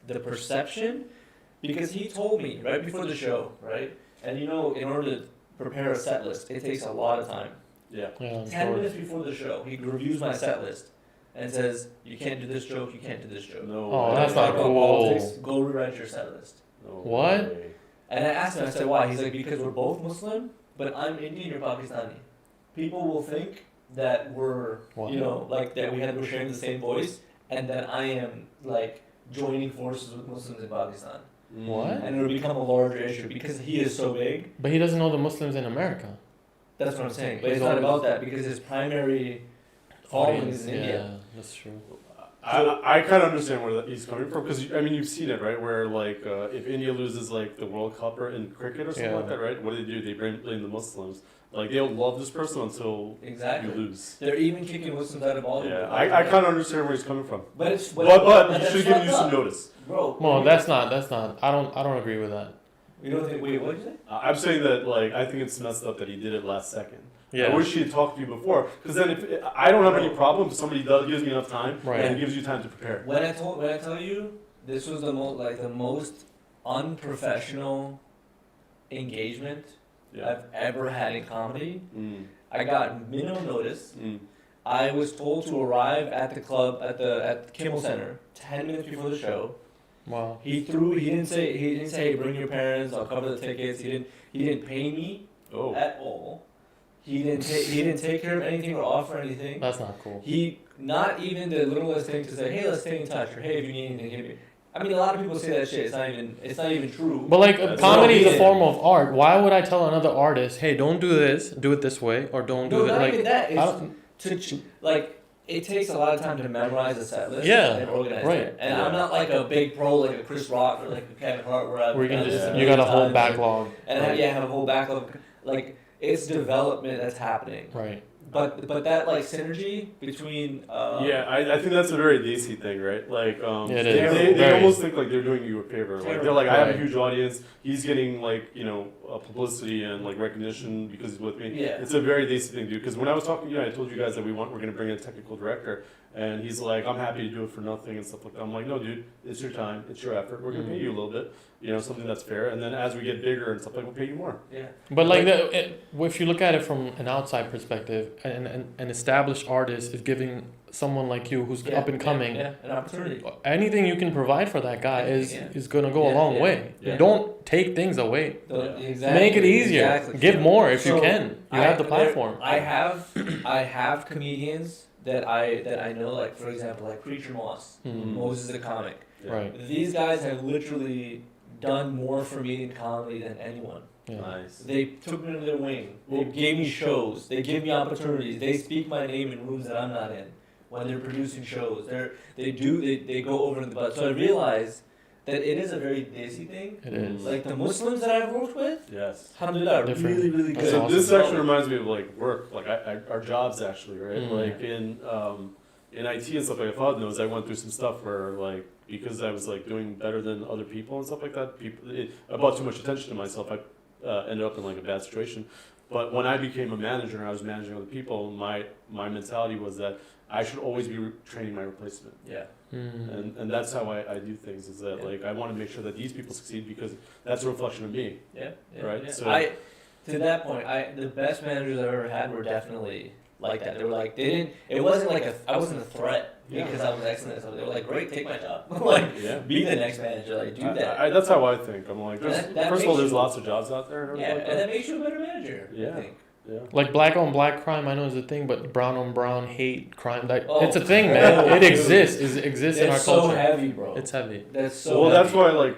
[SPEAKER 1] the perception. Because he told me right before the show, right? And in order to prepare a set list, it takes a lot of time.
[SPEAKER 3] Yeah.
[SPEAKER 2] Yeah, I'm
[SPEAKER 1] 10
[SPEAKER 2] sure.
[SPEAKER 1] minutes before the show, he reviews my set list and says, you can't do this joke, you can't do this joke.
[SPEAKER 3] No.
[SPEAKER 2] Oh,
[SPEAKER 3] way.
[SPEAKER 2] that's not
[SPEAKER 1] Talk about
[SPEAKER 2] cool.
[SPEAKER 1] politics, go rewrite your set list.
[SPEAKER 3] No
[SPEAKER 2] What?
[SPEAKER 3] way.
[SPEAKER 1] And I asked him, I said, why? He's like, because we're both Muslim, but I'm Indian, you're Pakistani. People will think that we're,
[SPEAKER 2] Wow.
[SPEAKER 1] we're sharing the same voice, and that I am, joining forces with Muslims in Pakistan.
[SPEAKER 2] What?
[SPEAKER 1] And it'll become a larger issue because he is so big.
[SPEAKER 2] But he doesn't know the Muslims in America.
[SPEAKER 1] That's what I'm saying. But it's not about that because his primary following is in India.
[SPEAKER 2] Yeah, that's true.
[SPEAKER 3] I kind of understand where he's coming from because you've seen it, right? Where if India loses the World Cup or in cricket or something
[SPEAKER 2] Yeah.
[SPEAKER 3] like that, right? What do? They blame the Muslims. They'll love this person until
[SPEAKER 1] Exactly.
[SPEAKER 3] you lose.
[SPEAKER 1] They're even kicking Muslims out of Bollywood.
[SPEAKER 3] Yeah, I kind of understand where he's coming from.
[SPEAKER 1] But it's
[SPEAKER 3] But he
[SPEAKER 1] that's
[SPEAKER 3] should give you
[SPEAKER 1] fucked
[SPEAKER 3] some
[SPEAKER 1] up.
[SPEAKER 3] notice.
[SPEAKER 1] Bro.
[SPEAKER 2] Well, that's not. I don't agree with that.
[SPEAKER 1] You don't think? Wait, what did you say?
[SPEAKER 3] I'm saying that I think it's messed up that he did it last second.
[SPEAKER 2] Yeah.
[SPEAKER 3] I wish he had talked to you before, because then if I don't have any problem if somebody gives me enough time
[SPEAKER 2] Right.
[SPEAKER 3] and gives you time to prepare.
[SPEAKER 1] When I tell you this was the most unprofessional engagement
[SPEAKER 3] Yeah.
[SPEAKER 1] I've ever had in comedy.
[SPEAKER 3] Mm.
[SPEAKER 1] I got minimum notice.
[SPEAKER 3] Mm.
[SPEAKER 1] I was told to arrive at the club at Kimmel Center 10 minutes before the show.
[SPEAKER 2] Wow.
[SPEAKER 1] He didn't say hey, bring your parents, I'll cover the tickets. He didn't pay me
[SPEAKER 3] Oh.
[SPEAKER 1] at all. He didn't take care of anything or offer anything.
[SPEAKER 2] That's not cool.
[SPEAKER 1] He not even the littlest thing to say, hey, let's stay in touch, or hey, if you need anything, hit me. I mean, a lot of people say that shit. It's not even true.
[SPEAKER 2] But like
[SPEAKER 3] That's
[SPEAKER 2] comedy is
[SPEAKER 1] not
[SPEAKER 2] a form of art. Why would I tell another artist, hey, don't do this, do it this way, or don't do
[SPEAKER 1] No,
[SPEAKER 2] it
[SPEAKER 1] not
[SPEAKER 2] like
[SPEAKER 1] even that.
[SPEAKER 2] I
[SPEAKER 1] It's like it takes a lot of time to memorize a set list
[SPEAKER 2] Yeah,
[SPEAKER 1] and organize
[SPEAKER 2] right.
[SPEAKER 1] it. And I'm not like a big pro like a Chris Rock or like a Kevin Hart where I've
[SPEAKER 2] where you can
[SPEAKER 1] done this
[SPEAKER 2] just
[SPEAKER 1] a
[SPEAKER 2] you got
[SPEAKER 1] million
[SPEAKER 2] a whole
[SPEAKER 1] times,
[SPEAKER 2] backlog.
[SPEAKER 1] and have a whole backlog. Like it's development that's happening.
[SPEAKER 2] Right.
[SPEAKER 1] But that like synergy between
[SPEAKER 3] Yeah, I think that's a very Desi thing, right? Like,
[SPEAKER 2] Yeah, it
[SPEAKER 3] they,
[SPEAKER 2] is.
[SPEAKER 3] they
[SPEAKER 2] Very.
[SPEAKER 3] almost think like they're doing you a favor. Like
[SPEAKER 1] Terrible.
[SPEAKER 3] they're like, I have a
[SPEAKER 2] Right.
[SPEAKER 3] huge audience. He's getting like publicity and like recognition because he's with me.
[SPEAKER 1] Yeah.
[SPEAKER 3] It's a very Desi thing, dude. Because when I was talking to you, I told you guys that we're going to bring in a technical director, and he's like, I'm happy to do it for nothing and stuff like that. I'm like, no, dude, it's your time, it's your effort. We're going to pay you a little bit, something that's fair. And then as we get bigger and stuff like, we'll pay you more.
[SPEAKER 1] yeah.
[SPEAKER 2] But like if you look at it from an outside perspective, an established artist is giving someone like you who's up and coming
[SPEAKER 1] an opportunity.
[SPEAKER 2] anything you can provide for that guy
[SPEAKER 1] Anything,
[SPEAKER 2] is gonna go a
[SPEAKER 1] Yeah,
[SPEAKER 2] long
[SPEAKER 1] yeah,
[SPEAKER 2] way.
[SPEAKER 3] yeah.
[SPEAKER 2] Don't take things away.
[SPEAKER 1] Exactly.
[SPEAKER 2] Make it easier.
[SPEAKER 1] Exactly.
[SPEAKER 2] Give more if you
[SPEAKER 1] So,
[SPEAKER 2] can. You have the platform.
[SPEAKER 1] I have comedians that I know, like for example, like Preacher Moss,
[SPEAKER 2] Mhm.
[SPEAKER 1] Moses the comic.
[SPEAKER 3] Yeah.
[SPEAKER 2] Right.
[SPEAKER 1] These guys have literally done more for me in comedy than anyone.
[SPEAKER 2] Yeah.
[SPEAKER 3] Nice.
[SPEAKER 1] They took me under their wing. They gave me shows. They give me opportunities. They speak my name in rooms that I'm not in when they're producing shows. They go over in the butt. So I realized that it is a very Desi thing.
[SPEAKER 2] It is.
[SPEAKER 1] Like the Muslims that I've worked with,
[SPEAKER 3] Yes.
[SPEAKER 1] alhamdulillah,
[SPEAKER 2] Different.
[SPEAKER 1] really, really
[SPEAKER 2] That's
[SPEAKER 1] good.
[SPEAKER 3] So
[SPEAKER 2] awesome.
[SPEAKER 3] this actually reminds me of like work, like our jobs actually, right?
[SPEAKER 2] Mm.
[SPEAKER 3] Like in IT and stuff like Fahad knows, I went through some stuff where like because I was like doing better than other people and stuff like that. I brought too much attention to myself. I ended up in like a bad situation. But when I became a manager and I was managing other people, my mentality was that I should always be training my replacement.
[SPEAKER 1] Yeah.
[SPEAKER 2] Mm.
[SPEAKER 3] And that's how I do things, is that
[SPEAKER 1] Yeah.
[SPEAKER 3] like I want to make sure that these people succeed because that's a reflection of me.
[SPEAKER 1] Yeah.
[SPEAKER 3] Right,
[SPEAKER 1] Yeah.
[SPEAKER 3] so-
[SPEAKER 1] To that point, the best managers I've ever had were definitely like that. They were like, it wasn't like I wasn't a threat
[SPEAKER 3] Yeah.
[SPEAKER 1] because I was excellent at something. They were like, great, take my job. Like,
[SPEAKER 3] Yeah.
[SPEAKER 1] be the next manager. Like, do that.
[SPEAKER 3] That's how I think. I'm like,
[SPEAKER 1] That
[SPEAKER 3] first of all,
[SPEAKER 1] makes
[SPEAKER 3] there's
[SPEAKER 1] you-
[SPEAKER 3] lots of jobs out there and
[SPEAKER 1] Yeah,
[SPEAKER 3] everything like
[SPEAKER 1] and
[SPEAKER 3] that.
[SPEAKER 1] that makes you a better manager.
[SPEAKER 3] Yeah.
[SPEAKER 1] I think.
[SPEAKER 3] Yeah.
[SPEAKER 2] Like black on black crime, I know is a thing, but brown on brown hate crime,
[SPEAKER 1] Oh.
[SPEAKER 2] it's a thing, man.
[SPEAKER 1] Oh,
[SPEAKER 2] It
[SPEAKER 1] dude.
[SPEAKER 2] exists. It exists in our
[SPEAKER 1] It's so
[SPEAKER 2] culture.
[SPEAKER 1] heavy, bro.
[SPEAKER 2] It's heavy.
[SPEAKER 1] That's so
[SPEAKER 3] Well,
[SPEAKER 1] heavy.
[SPEAKER 3] that's why like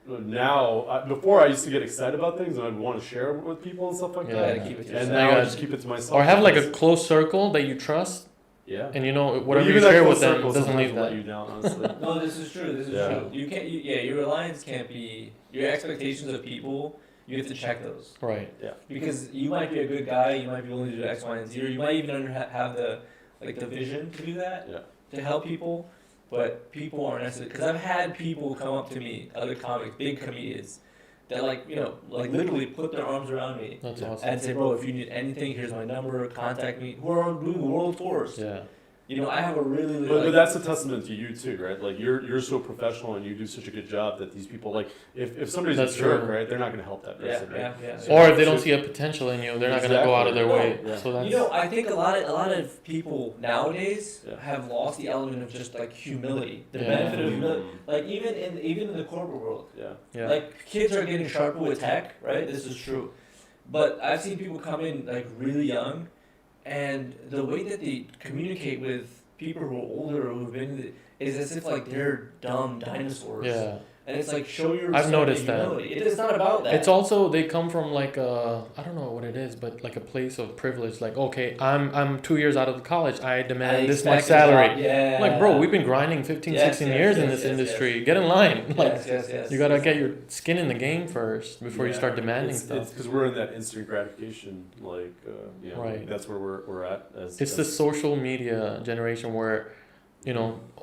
[SPEAKER 3] now, before I used to get excited about things and I'd want to share it with people and stuff like
[SPEAKER 2] Yeah.
[SPEAKER 3] that.
[SPEAKER 1] Gotta keep it to
[SPEAKER 3] And
[SPEAKER 1] yourself.
[SPEAKER 3] now I
[SPEAKER 2] gotta-
[SPEAKER 3] just keep it to myself.
[SPEAKER 2] Or have like a
[SPEAKER 3] because-
[SPEAKER 2] close circle that you trust,
[SPEAKER 3] yeah.
[SPEAKER 2] and you know
[SPEAKER 3] But
[SPEAKER 2] whatever
[SPEAKER 3] even
[SPEAKER 2] you
[SPEAKER 3] that
[SPEAKER 2] share
[SPEAKER 3] close
[SPEAKER 2] with them
[SPEAKER 3] circle
[SPEAKER 2] doesn't
[SPEAKER 3] sometimes
[SPEAKER 2] leave
[SPEAKER 3] will let
[SPEAKER 2] that.
[SPEAKER 3] you down, honestly.
[SPEAKER 1] No, this is true. This is
[SPEAKER 3] Yeah.
[SPEAKER 1] true. You can't. Your reliance can't be. Your expectations of people. You have to check those
[SPEAKER 2] Right.
[SPEAKER 1] because you might be a good guy. You might be willing to do X, Y, and Z. Or you might even have the vision to do that.
[SPEAKER 3] Yeah.
[SPEAKER 1] To help people, but people aren't necessarily. Because I've had people come up to me, other comics, big comedians, that like literally put their arms around me
[SPEAKER 2] That's awesome.
[SPEAKER 1] and say, bro, if you need anything, here's my number. Contact me. Who are doing world tours?
[SPEAKER 2] Yeah.
[SPEAKER 1] I have a really.
[SPEAKER 3] But that's a testament to you too, right? Like you're so professional and you do such a good job that these people like if somebody's
[SPEAKER 2] That's
[SPEAKER 3] a jerk,
[SPEAKER 2] true.
[SPEAKER 3] right? They're not going to help that
[SPEAKER 1] Yeah,
[SPEAKER 3] person, right?
[SPEAKER 1] yeah.
[SPEAKER 3] So-
[SPEAKER 2] Or if they don't
[SPEAKER 3] so-
[SPEAKER 2] see a potential in you, they're not gonna go out of their way.
[SPEAKER 3] Yeah.
[SPEAKER 2] So that's
[SPEAKER 1] I think a lot of people nowadays
[SPEAKER 3] Yeah.
[SPEAKER 1] have lost the element of just like humility, the
[SPEAKER 2] Yeah.
[SPEAKER 1] benefit of humility. Like even in the corporate world,
[SPEAKER 3] Yeah.
[SPEAKER 1] like kids are getting sharper with tech, right? This is true, but I've seen people come in like really young, and the way that they communicate with people who are older or who've been is as if like they're dumb dinosaurs.
[SPEAKER 2] yeah.
[SPEAKER 1] And it's like show your
[SPEAKER 2] I've
[SPEAKER 1] respect
[SPEAKER 2] noticed
[SPEAKER 1] and
[SPEAKER 2] that.
[SPEAKER 1] humility. It's not about that.
[SPEAKER 2] It's also they come from like I don't know what it is, but like a place of privilege. Like okay, I'm 2 years out of college. I demand this much
[SPEAKER 1] expect a
[SPEAKER 2] salary.
[SPEAKER 1] lot- Yeah.
[SPEAKER 2] Like bro, we've been grinding 15,
[SPEAKER 1] Yes,
[SPEAKER 2] 16
[SPEAKER 1] yes,
[SPEAKER 2] years in
[SPEAKER 1] yes,
[SPEAKER 2] this
[SPEAKER 1] yes,
[SPEAKER 2] industry. Get in line. Like
[SPEAKER 1] yes.
[SPEAKER 2] you gotta get your skin in the game first before you
[SPEAKER 3] Yeah.
[SPEAKER 2] start demanding
[SPEAKER 3] It's
[SPEAKER 2] stuff.
[SPEAKER 3] because we're in that instant gratification, like
[SPEAKER 2] Right.
[SPEAKER 3] that's where we're at.
[SPEAKER 2] It's the social media generation where,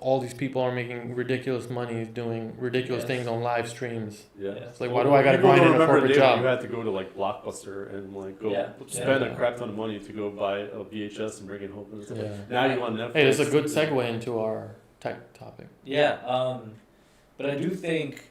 [SPEAKER 2] all these people are making ridiculous money doing ridiculous
[SPEAKER 1] Yes.
[SPEAKER 2] things on live streams.
[SPEAKER 3] Yeah.
[SPEAKER 2] It's like, why do I gotta
[SPEAKER 3] People
[SPEAKER 2] grind
[SPEAKER 3] don't
[SPEAKER 2] in a
[SPEAKER 3] remember the
[SPEAKER 2] corporate
[SPEAKER 3] day when
[SPEAKER 2] job?
[SPEAKER 3] You had to go to like Blockbuster and like go
[SPEAKER 1] Yeah.
[SPEAKER 3] spend
[SPEAKER 2] Yeah.
[SPEAKER 3] a crap ton of money to go buy a VHS and bring it home. And stuff.
[SPEAKER 2] Yeah.
[SPEAKER 3] Now you on Netflix.
[SPEAKER 2] Hey, it's a good segue into our tech topic.
[SPEAKER 1] Yeah, but I do think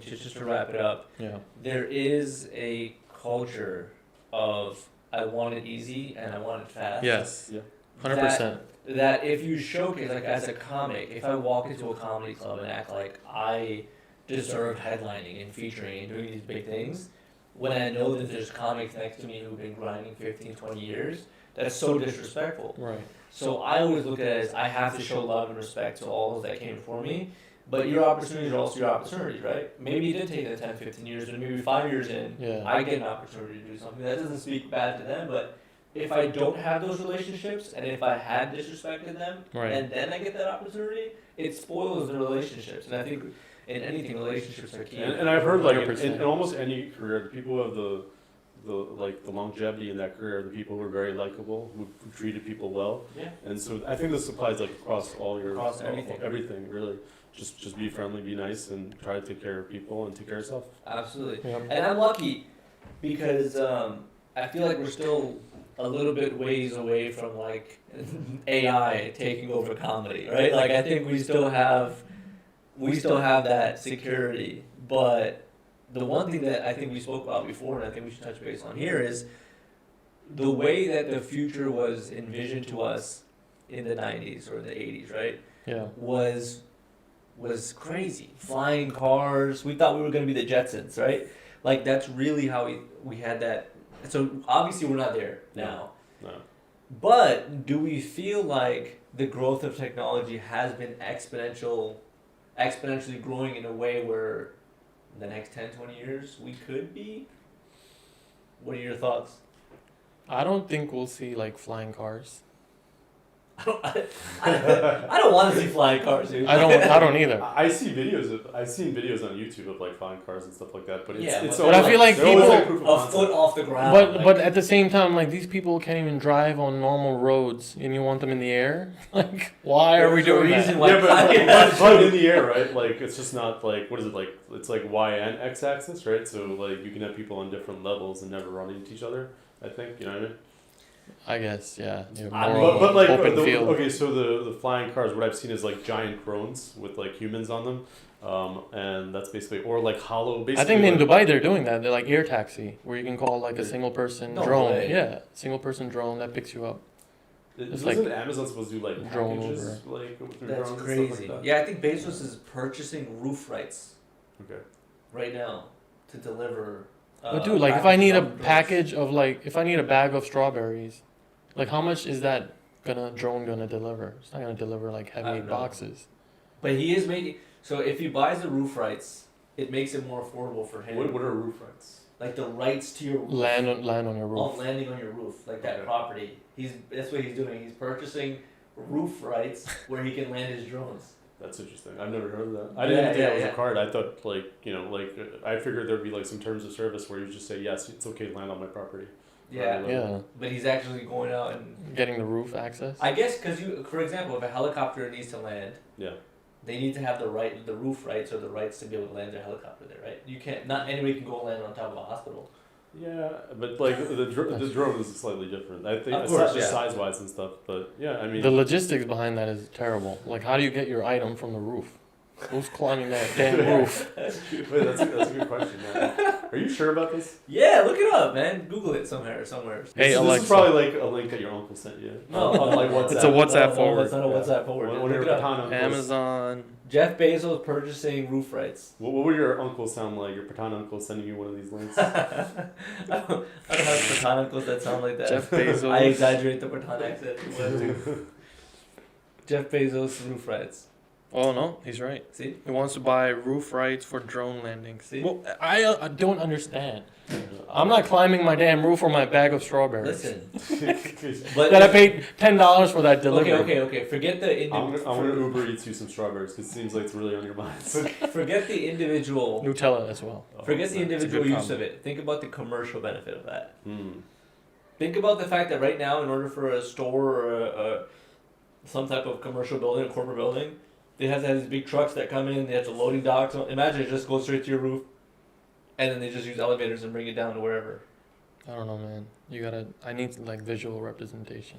[SPEAKER 1] just to wrap it up,
[SPEAKER 2] Yeah.
[SPEAKER 1] there is a culture of I want it easy and I want it fast.
[SPEAKER 2] Yes.
[SPEAKER 3] Yeah.
[SPEAKER 2] 100%.
[SPEAKER 1] That if you showcase like as a comic, if I walk into a comedy club and act like I deserve headlining and featuring and doing these big things, when I know that there's comics next to me who've been grinding 15, 20 years, that's so disrespectful.
[SPEAKER 2] Right.
[SPEAKER 1] So I always look at it as I have to show love and respect to all those that came before me. But your opportunities are also your opportunities, right? Maybe it did take them 10, 15 years, and maybe 5 years in,
[SPEAKER 2] Yeah.
[SPEAKER 1] I get an opportunity to do something. That doesn't speak bad to them, but if I don't have those relationships, and if I had disrespected them,
[SPEAKER 2] Right.
[SPEAKER 1] and then I get that opportunity, it spoils the relationships. And I think in anything, relationships are key.
[SPEAKER 3] And I've heard like in
[SPEAKER 2] 100%.
[SPEAKER 3] almost any career, the people who have the longevity in that career, are the people who are very likable, who treated people well.
[SPEAKER 1] Yeah.
[SPEAKER 3] And so I think this applies like across
[SPEAKER 1] Across everything.
[SPEAKER 3] everything really. Just be friendly, be nice, and try to take care of people and take care of yourself.
[SPEAKER 1] Absolutely.
[SPEAKER 2] Yep.
[SPEAKER 1] And I'm lucky because I feel like we're still a little bit ways away from like AI taking over comedy, right? Like I think we still have that security, but the one thing that I think we spoke about before, and I think we should touch base on here, is the way that the future was envisioned to us in the 90s or the 80s, right?
[SPEAKER 2] Yeah.
[SPEAKER 1] Was crazy. Flying cars. We thought we were going to be the Jetsons, right? Like that's really how we had that. So obviously we're not there now.
[SPEAKER 3] No.
[SPEAKER 1] But do we feel like the growth of technology has been exponentially growing in a way where in the next 10, 20 years we could be? What are your thoughts?
[SPEAKER 2] I don't think we'll see like flying cars.
[SPEAKER 1] I don't want to see flying cars, dude.
[SPEAKER 2] I don't either.
[SPEAKER 3] I've seen videos on YouTube of like flying cars and stuff like that, but it's
[SPEAKER 2] but I feel like
[SPEAKER 3] they're always,
[SPEAKER 2] people-
[SPEAKER 3] proof of
[SPEAKER 1] A
[SPEAKER 3] concept.
[SPEAKER 1] foot off the ground.
[SPEAKER 2] But at the same time, like these people can't even drive on normal roads, and you want them in the air. Like, why are we
[SPEAKER 1] There's a
[SPEAKER 2] doing
[SPEAKER 1] reason
[SPEAKER 2] that?
[SPEAKER 1] why-
[SPEAKER 3] Yeah, but in the air, right? Like it's just not like what is it like? It's like Y and X axis, right? So like you can have people on different levels and never run into each other. I think you know what I mean.
[SPEAKER 2] I guess, yeah. More
[SPEAKER 1] I mean,
[SPEAKER 2] of
[SPEAKER 3] But
[SPEAKER 2] an
[SPEAKER 3] like
[SPEAKER 2] open field.
[SPEAKER 3] okay, so the flying cars, what I've seen is like giant drones with like humans on them, and that's basically or like hollow. Basically,
[SPEAKER 2] I think in
[SPEAKER 3] like,
[SPEAKER 2] Dubai they're doing that. They're like air taxi, where you can call like a single person
[SPEAKER 1] No
[SPEAKER 2] drone.
[SPEAKER 1] way.
[SPEAKER 2] Yeah, single person drone that picks you up.
[SPEAKER 3] Isn't
[SPEAKER 2] like
[SPEAKER 3] Amazon supposed to do like
[SPEAKER 2] drone
[SPEAKER 3] packages like through
[SPEAKER 1] That's
[SPEAKER 3] drones and
[SPEAKER 1] crazy.
[SPEAKER 3] stuff like that?
[SPEAKER 1] Yeah, I think Bezos is purchasing roof rights
[SPEAKER 3] Okay.
[SPEAKER 1] right now to deliver.
[SPEAKER 2] But dude, like if I need a
[SPEAKER 1] packages.
[SPEAKER 2] package of like, if I need a bag of strawberries, like how much is that drone gonna deliver? It's not gonna deliver like
[SPEAKER 1] I
[SPEAKER 2] heavy
[SPEAKER 1] don't know.
[SPEAKER 2] boxes.
[SPEAKER 1] But he is making. So if he buys the roof rights, it makes it more affordable for him.
[SPEAKER 3] What are roof rights?
[SPEAKER 1] Like the rights to your roof.
[SPEAKER 2] Land on your roof.
[SPEAKER 1] Of landing on your roof, like that
[SPEAKER 3] Okay.
[SPEAKER 1] property. That's what he's doing. He's purchasing roof rights where he can land his drones.
[SPEAKER 3] That's interesting. I've never heard of that. I didn't think that was a card. I thought I figured there'd be like some terms of service where you just say yes, it's okay to land on my property.
[SPEAKER 1] Yeah.
[SPEAKER 2] Yeah,
[SPEAKER 1] But he's actually going out and
[SPEAKER 2] getting the roof access.
[SPEAKER 1] I guess because for example, if a helicopter needs to land,
[SPEAKER 3] Yeah.
[SPEAKER 1] they need to have the roof rights or the rights to be able to land their helicopter there, right? You can't. Not anybody can go land on top of a hospital.
[SPEAKER 3] Yeah, but like the drone is slightly different. I think
[SPEAKER 1] Of
[SPEAKER 3] it's
[SPEAKER 1] course,
[SPEAKER 3] not just
[SPEAKER 1] yeah.
[SPEAKER 3] size wise and stuff, but yeah, I mean
[SPEAKER 2] The logistics behind that is terrible. Like, how do you get your item from the roof? Who's climbing that damn roof?
[SPEAKER 3] Wait, that's a good question. Man. Are you sure about this?
[SPEAKER 1] Yeah, look it up, man. Google it somewhere.
[SPEAKER 2] Hey,
[SPEAKER 3] this
[SPEAKER 2] Alexa.
[SPEAKER 3] is probably like a link that your uncle sent you.
[SPEAKER 1] No,
[SPEAKER 3] on like WhatsApp.
[SPEAKER 2] It's a WhatsApp
[SPEAKER 1] No,
[SPEAKER 2] forward.
[SPEAKER 1] it's not a WhatsApp forward.
[SPEAKER 3] What
[SPEAKER 1] Look
[SPEAKER 3] are
[SPEAKER 1] it
[SPEAKER 3] your
[SPEAKER 1] up.
[SPEAKER 3] patana uncles?
[SPEAKER 2] Amazon.
[SPEAKER 1] Jeff Bezos purchasing roof rights.
[SPEAKER 3] What would your uncle sound like? Your patana uncle sending you one of these links?
[SPEAKER 1] I don't have Pathan uncles that sound like that.
[SPEAKER 2] Jeff Bezos.
[SPEAKER 1] I exaggerate the Pathan accent. Jeff Bezos roof rights.
[SPEAKER 2] Oh no, he's right.
[SPEAKER 1] See?
[SPEAKER 2] He wants to buy roof rights for drone landings.
[SPEAKER 1] See?
[SPEAKER 2] Well, I don't understand. I'm not climbing my damn roof for my bag of strawberries.
[SPEAKER 1] Listen,
[SPEAKER 2] That I
[SPEAKER 1] but
[SPEAKER 2] paid $10 for that delivery.
[SPEAKER 1] okay. Forget the
[SPEAKER 3] I'm gonna Uber eat you some strawberries because it seems like it's really on your mind.
[SPEAKER 1] forget the individual.
[SPEAKER 2] Nutella as well.
[SPEAKER 1] Forget the
[SPEAKER 2] It's a
[SPEAKER 1] individual
[SPEAKER 2] good
[SPEAKER 1] use
[SPEAKER 2] combo.
[SPEAKER 1] of it. Think about the commercial benefit of that.
[SPEAKER 3] Hmm.
[SPEAKER 1] Think about the fact that right now, in order for a store or some type of commercial building, a corporate building, they have to have these big trucks that come in. They have to loading docks. Imagine it just goes straight to your roof, and then they just use elevators and bring it down to wherever.
[SPEAKER 2] I don't know, man. I need like visual representation.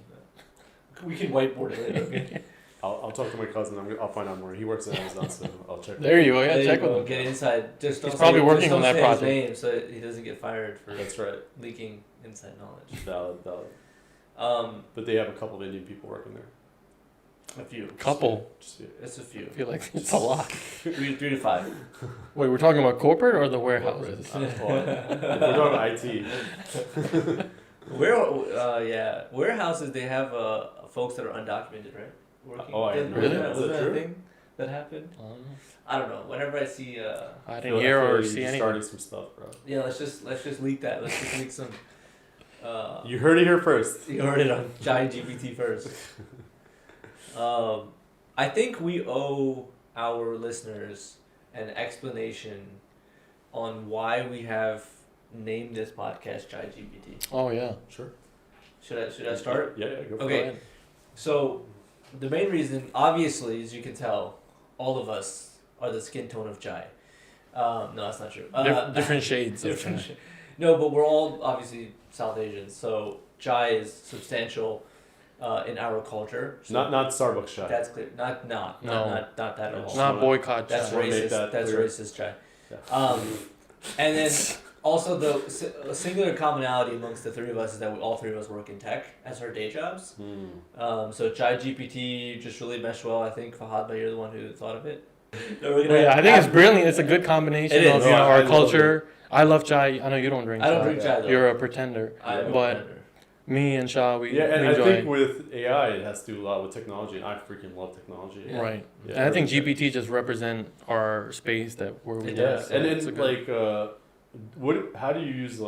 [SPEAKER 1] We can whiteboard it later. Okay?
[SPEAKER 3] I'll talk to my cousin. I'll find out more. He works at Amazon, so I'll check.
[SPEAKER 2] There you go. Yeah,
[SPEAKER 1] There
[SPEAKER 2] check
[SPEAKER 1] you go.
[SPEAKER 2] with him.
[SPEAKER 1] Get inside. Just
[SPEAKER 2] He's
[SPEAKER 1] don't
[SPEAKER 2] probably
[SPEAKER 1] say,
[SPEAKER 2] working
[SPEAKER 1] just
[SPEAKER 2] on
[SPEAKER 1] don't
[SPEAKER 2] that
[SPEAKER 1] say his
[SPEAKER 2] project.
[SPEAKER 1] name so he doesn't get fired for
[SPEAKER 3] That's right.
[SPEAKER 1] leaking inside knowledge.
[SPEAKER 3] Valid. But they have a couple of Indian people working there.
[SPEAKER 1] A few.
[SPEAKER 2] Couple.
[SPEAKER 3] Just,
[SPEAKER 1] It's a few.
[SPEAKER 2] I feel like it's a lot.
[SPEAKER 1] 3 to 5.
[SPEAKER 2] Wait, we're talking about corporate or the warehouses?
[SPEAKER 3] If we're talking about IT.
[SPEAKER 1] Warehouses, they have folks that are undocumented, right? Working.
[SPEAKER 3] Oh, I
[SPEAKER 1] Wasn't
[SPEAKER 3] know.
[SPEAKER 2] Really?
[SPEAKER 1] that-
[SPEAKER 3] Is
[SPEAKER 1] wasn't
[SPEAKER 3] that
[SPEAKER 1] that a
[SPEAKER 3] true?
[SPEAKER 1] thing? that happened?
[SPEAKER 2] I don't know.
[SPEAKER 1] I don't know. Whenever I see,
[SPEAKER 2] I didn't hear or see anything.
[SPEAKER 3] Starting some stuff, bro.
[SPEAKER 1] yeah, let's just leak that. Let's just leak some.
[SPEAKER 3] You heard it here first.
[SPEAKER 1] You heard it on ChaiGPT first. I think we owe our listeners an explanation on why we have named this podcast ChaiGPT.
[SPEAKER 2] Oh yeah.
[SPEAKER 3] Sure.
[SPEAKER 1] Should I start?
[SPEAKER 3] Yeah, go for
[SPEAKER 1] Okay.
[SPEAKER 3] it.
[SPEAKER 1] So, the main reason, obviously, as you can tell, all of us are the skin tone of chai. No, that's not true.
[SPEAKER 2] Different shades.
[SPEAKER 1] Different No, but we're all obviously South Asians, so chai is substantial in our culture. So
[SPEAKER 3] Not Starbucks chai.
[SPEAKER 1] that's clear. Not that at all.
[SPEAKER 2] Not boycott.
[SPEAKER 1] That's
[SPEAKER 3] Wanna make
[SPEAKER 1] racist.
[SPEAKER 3] that
[SPEAKER 1] That's
[SPEAKER 3] clear.
[SPEAKER 1] racist chai.
[SPEAKER 3] Yeah.
[SPEAKER 1] And then also a singular commonality amongst the three of us is that all three of us work in tech as our day jobs. So ChaiGPT just really meshed well. I think Fahad, but you're the one who thought of it.
[SPEAKER 2] Yeah, I think it's brilliant. It's a good combination
[SPEAKER 1] It is.
[SPEAKER 2] of
[SPEAKER 3] No, I
[SPEAKER 2] our
[SPEAKER 3] love
[SPEAKER 2] culture. I love chai. I know you don't drink.
[SPEAKER 1] I don't
[SPEAKER 2] chai.
[SPEAKER 1] drink chai though.
[SPEAKER 2] You're a pretender.
[SPEAKER 1] I'm a
[SPEAKER 2] but
[SPEAKER 1] pretender.
[SPEAKER 2] me and Shah, we
[SPEAKER 3] And I
[SPEAKER 2] enjoy
[SPEAKER 3] think
[SPEAKER 2] it.
[SPEAKER 3] with AI, it has to do a lot with technology, and I freaking love technology.
[SPEAKER 1] Yeah.
[SPEAKER 2] Right.
[SPEAKER 3] Yeah.
[SPEAKER 2] And I think GPT just represent our space that where we
[SPEAKER 1] It
[SPEAKER 2] live.
[SPEAKER 1] does.
[SPEAKER 2] So
[SPEAKER 3] And
[SPEAKER 2] it's a
[SPEAKER 3] then
[SPEAKER 2] good-
[SPEAKER 3] how do you use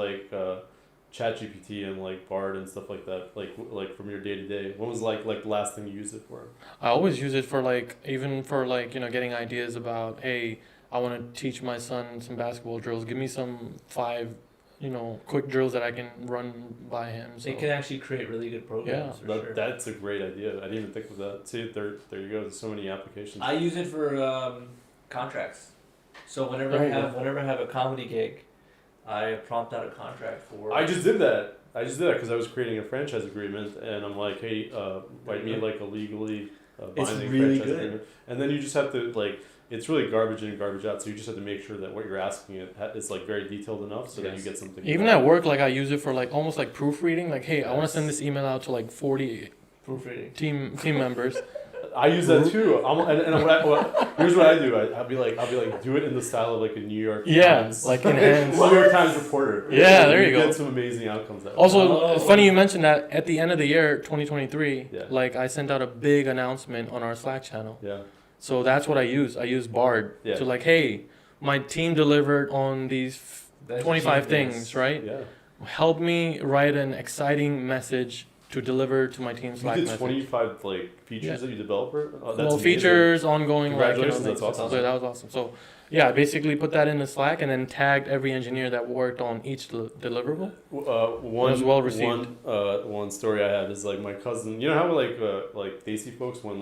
[SPEAKER 3] ChatGPT and Bard and stuff like that, like from your day to day? When was the last thing you used it for?
[SPEAKER 2] I always use it for even for getting ideas about, hey, I want to teach my son some basketball drills. Give me some 5 quick drills that I can run by him. So.
[SPEAKER 1] It can actually create really good programs.
[SPEAKER 2] Yeah.
[SPEAKER 1] For sure.
[SPEAKER 3] That's a great idea. I didn't even think of that. See, there you go. There's so many applications.
[SPEAKER 1] I use it for contracts. So whenever I have a comedy gig, I prompt out a contract for.
[SPEAKER 3] I just did that because I was creating a franchise agreement, and I'm like, hey, write me a legally binding
[SPEAKER 1] really
[SPEAKER 3] franchise
[SPEAKER 1] good.
[SPEAKER 3] agreement, and then you just have to it's really garbage in, garbage out. So you just have to make sure that what you're asking is very detailed enough, so that you get something.
[SPEAKER 2] Even at work, I use it for almost proofreading. Hey, I want to send this email out to 40
[SPEAKER 1] proofreading
[SPEAKER 2] team members.
[SPEAKER 3] I use that too. Here's what I do. I'll be like, do it in the style of a New York Times.
[SPEAKER 2] enhanced.
[SPEAKER 3] New York Times reporter.
[SPEAKER 2] Yeah, there you go.
[SPEAKER 3] Get some amazing outcomes. That way.
[SPEAKER 2] Also, it's funny you mentioned that at the end of the year, 2023,
[SPEAKER 3] Yeah.
[SPEAKER 2] I sent out a big announcement on our Slack channel.
[SPEAKER 3] Yeah.
[SPEAKER 2] So that's what I use. I use Bard
[SPEAKER 3] Yeah.
[SPEAKER 2] to hey, my team delivered on these 25 things, right?
[SPEAKER 3] Yeah.
[SPEAKER 2] Help me write an exciting message to deliver to my team Slack
[SPEAKER 3] You did
[SPEAKER 2] message.
[SPEAKER 3] 25 features that you developed. Oh, that's amazing.
[SPEAKER 2] Features, ongoing,
[SPEAKER 3] Congratulations,
[SPEAKER 2] things.
[SPEAKER 3] that's awesome.
[SPEAKER 2] So that was awesome. So yeah, I basically put that in the Slack and then tagged every engineer that worked on each deliverable.
[SPEAKER 3] One
[SPEAKER 2] was well received.
[SPEAKER 3] One story I have is my cousin. You know how Desi folks when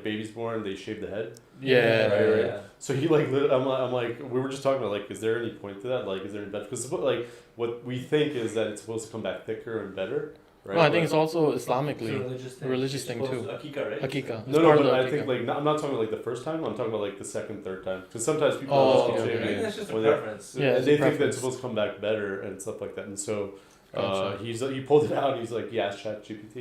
[SPEAKER 3] baby's born they shave the head.
[SPEAKER 2] Yeah.
[SPEAKER 3] Right.
[SPEAKER 1] Yeah.
[SPEAKER 3] So he I'm like we were just talking about is there any point to that? Is there any benefit? Because what we think is that it's supposed to come back thicker and better. Right?
[SPEAKER 2] Well, I think it's also
[SPEAKER 1] It's
[SPEAKER 2] Islamically
[SPEAKER 1] a religious thing.
[SPEAKER 2] too.
[SPEAKER 1] Akika, right?
[SPEAKER 2] Akika. It's
[SPEAKER 3] No,
[SPEAKER 2] part of
[SPEAKER 3] but
[SPEAKER 2] the
[SPEAKER 3] I
[SPEAKER 2] Akika.
[SPEAKER 3] think I'm not talking the first time. I'm talking about the second, third time. Because sometimes people
[SPEAKER 2] Oh,
[SPEAKER 3] just keep
[SPEAKER 2] okay.
[SPEAKER 1] I think
[SPEAKER 3] shaving.
[SPEAKER 1] that's just a
[SPEAKER 3] when they're-
[SPEAKER 1] preference.
[SPEAKER 2] Yeah,
[SPEAKER 3] and
[SPEAKER 2] it's
[SPEAKER 3] they
[SPEAKER 2] a
[SPEAKER 3] think that
[SPEAKER 2] preference.
[SPEAKER 3] it's supposed to come back better and stuff like that. And so
[SPEAKER 2] Gotcha.
[SPEAKER 3] he pulled it out. And he's like, yeah, ChatGPT.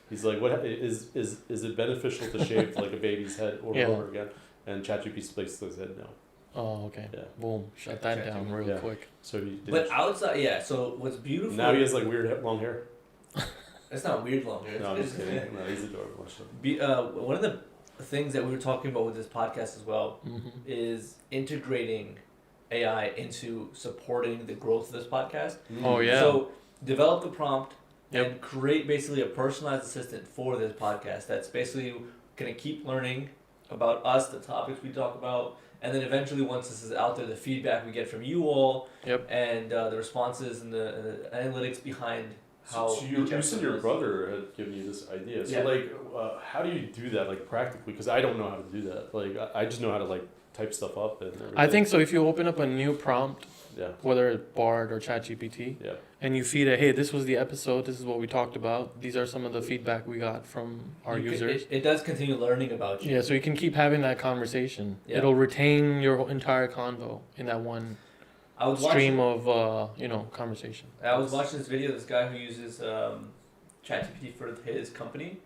[SPEAKER 3] He's like, what is it beneficial to shave a baby's head over and over again? And ChatGPT said no.
[SPEAKER 2] Oh, okay.
[SPEAKER 3] Yeah.
[SPEAKER 2] Boom. Shut that down real
[SPEAKER 3] Yeah.
[SPEAKER 2] quick.
[SPEAKER 3] So he did.
[SPEAKER 1] But outside, yeah. So what's beautiful?
[SPEAKER 3] Now he has weird long hair.
[SPEAKER 1] It's not weird long hair.
[SPEAKER 3] No, I'm just kidding. No, he's adorable.
[SPEAKER 1] One of the things that we were talking about with this podcast as well
[SPEAKER 2] Mm-hmm.
[SPEAKER 1] is integrating AI into supporting the growth of this podcast.
[SPEAKER 2] Oh, yeah.
[SPEAKER 1] So develop the prompt
[SPEAKER 2] Yep.
[SPEAKER 1] and create basically a personalized assistant for this podcast that's basically going to keep learning about us, the topics we talk about, and then eventually once this is out there, the feedback we get from you all,
[SPEAKER 2] Yep.
[SPEAKER 1] and the responses and the analytics behind how
[SPEAKER 3] So you
[SPEAKER 1] each
[SPEAKER 3] said
[SPEAKER 1] episode
[SPEAKER 3] your
[SPEAKER 1] is.
[SPEAKER 3] brother had given you this idea. So
[SPEAKER 1] Yeah.
[SPEAKER 3] how do you do that practically? Because I don't know how to do that. I just know how to type stuff up and everything.
[SPEAKER 2] I think so. If you open up a new prompt,
[SPEAKER 3] Yeah.
[SPEAKER 2] whether it's Bard or ChatGPT,
[SPEAKER 3] Yeah.
[SPEAKER 2] and you feed it, hey, this was the episode, this is what we talked about, these are some of the feedback we got from our users.
[SPEAKER 1] It does continue learning about you.
[SPEAKER 2] Yeah, so you can keep having that conversation.
[SPEAKER 1] Yeah.
[SPEAKER 2] It'll retain your entire convo in that one
[SPEAKER 1] I was
[SPEAKER 2] stream
[SPEAKER 1] watching,
[SPEAKER 2] of conversation.
[SPEAKER 1] I was watching this video of this guy who uses ChatGPT for his company,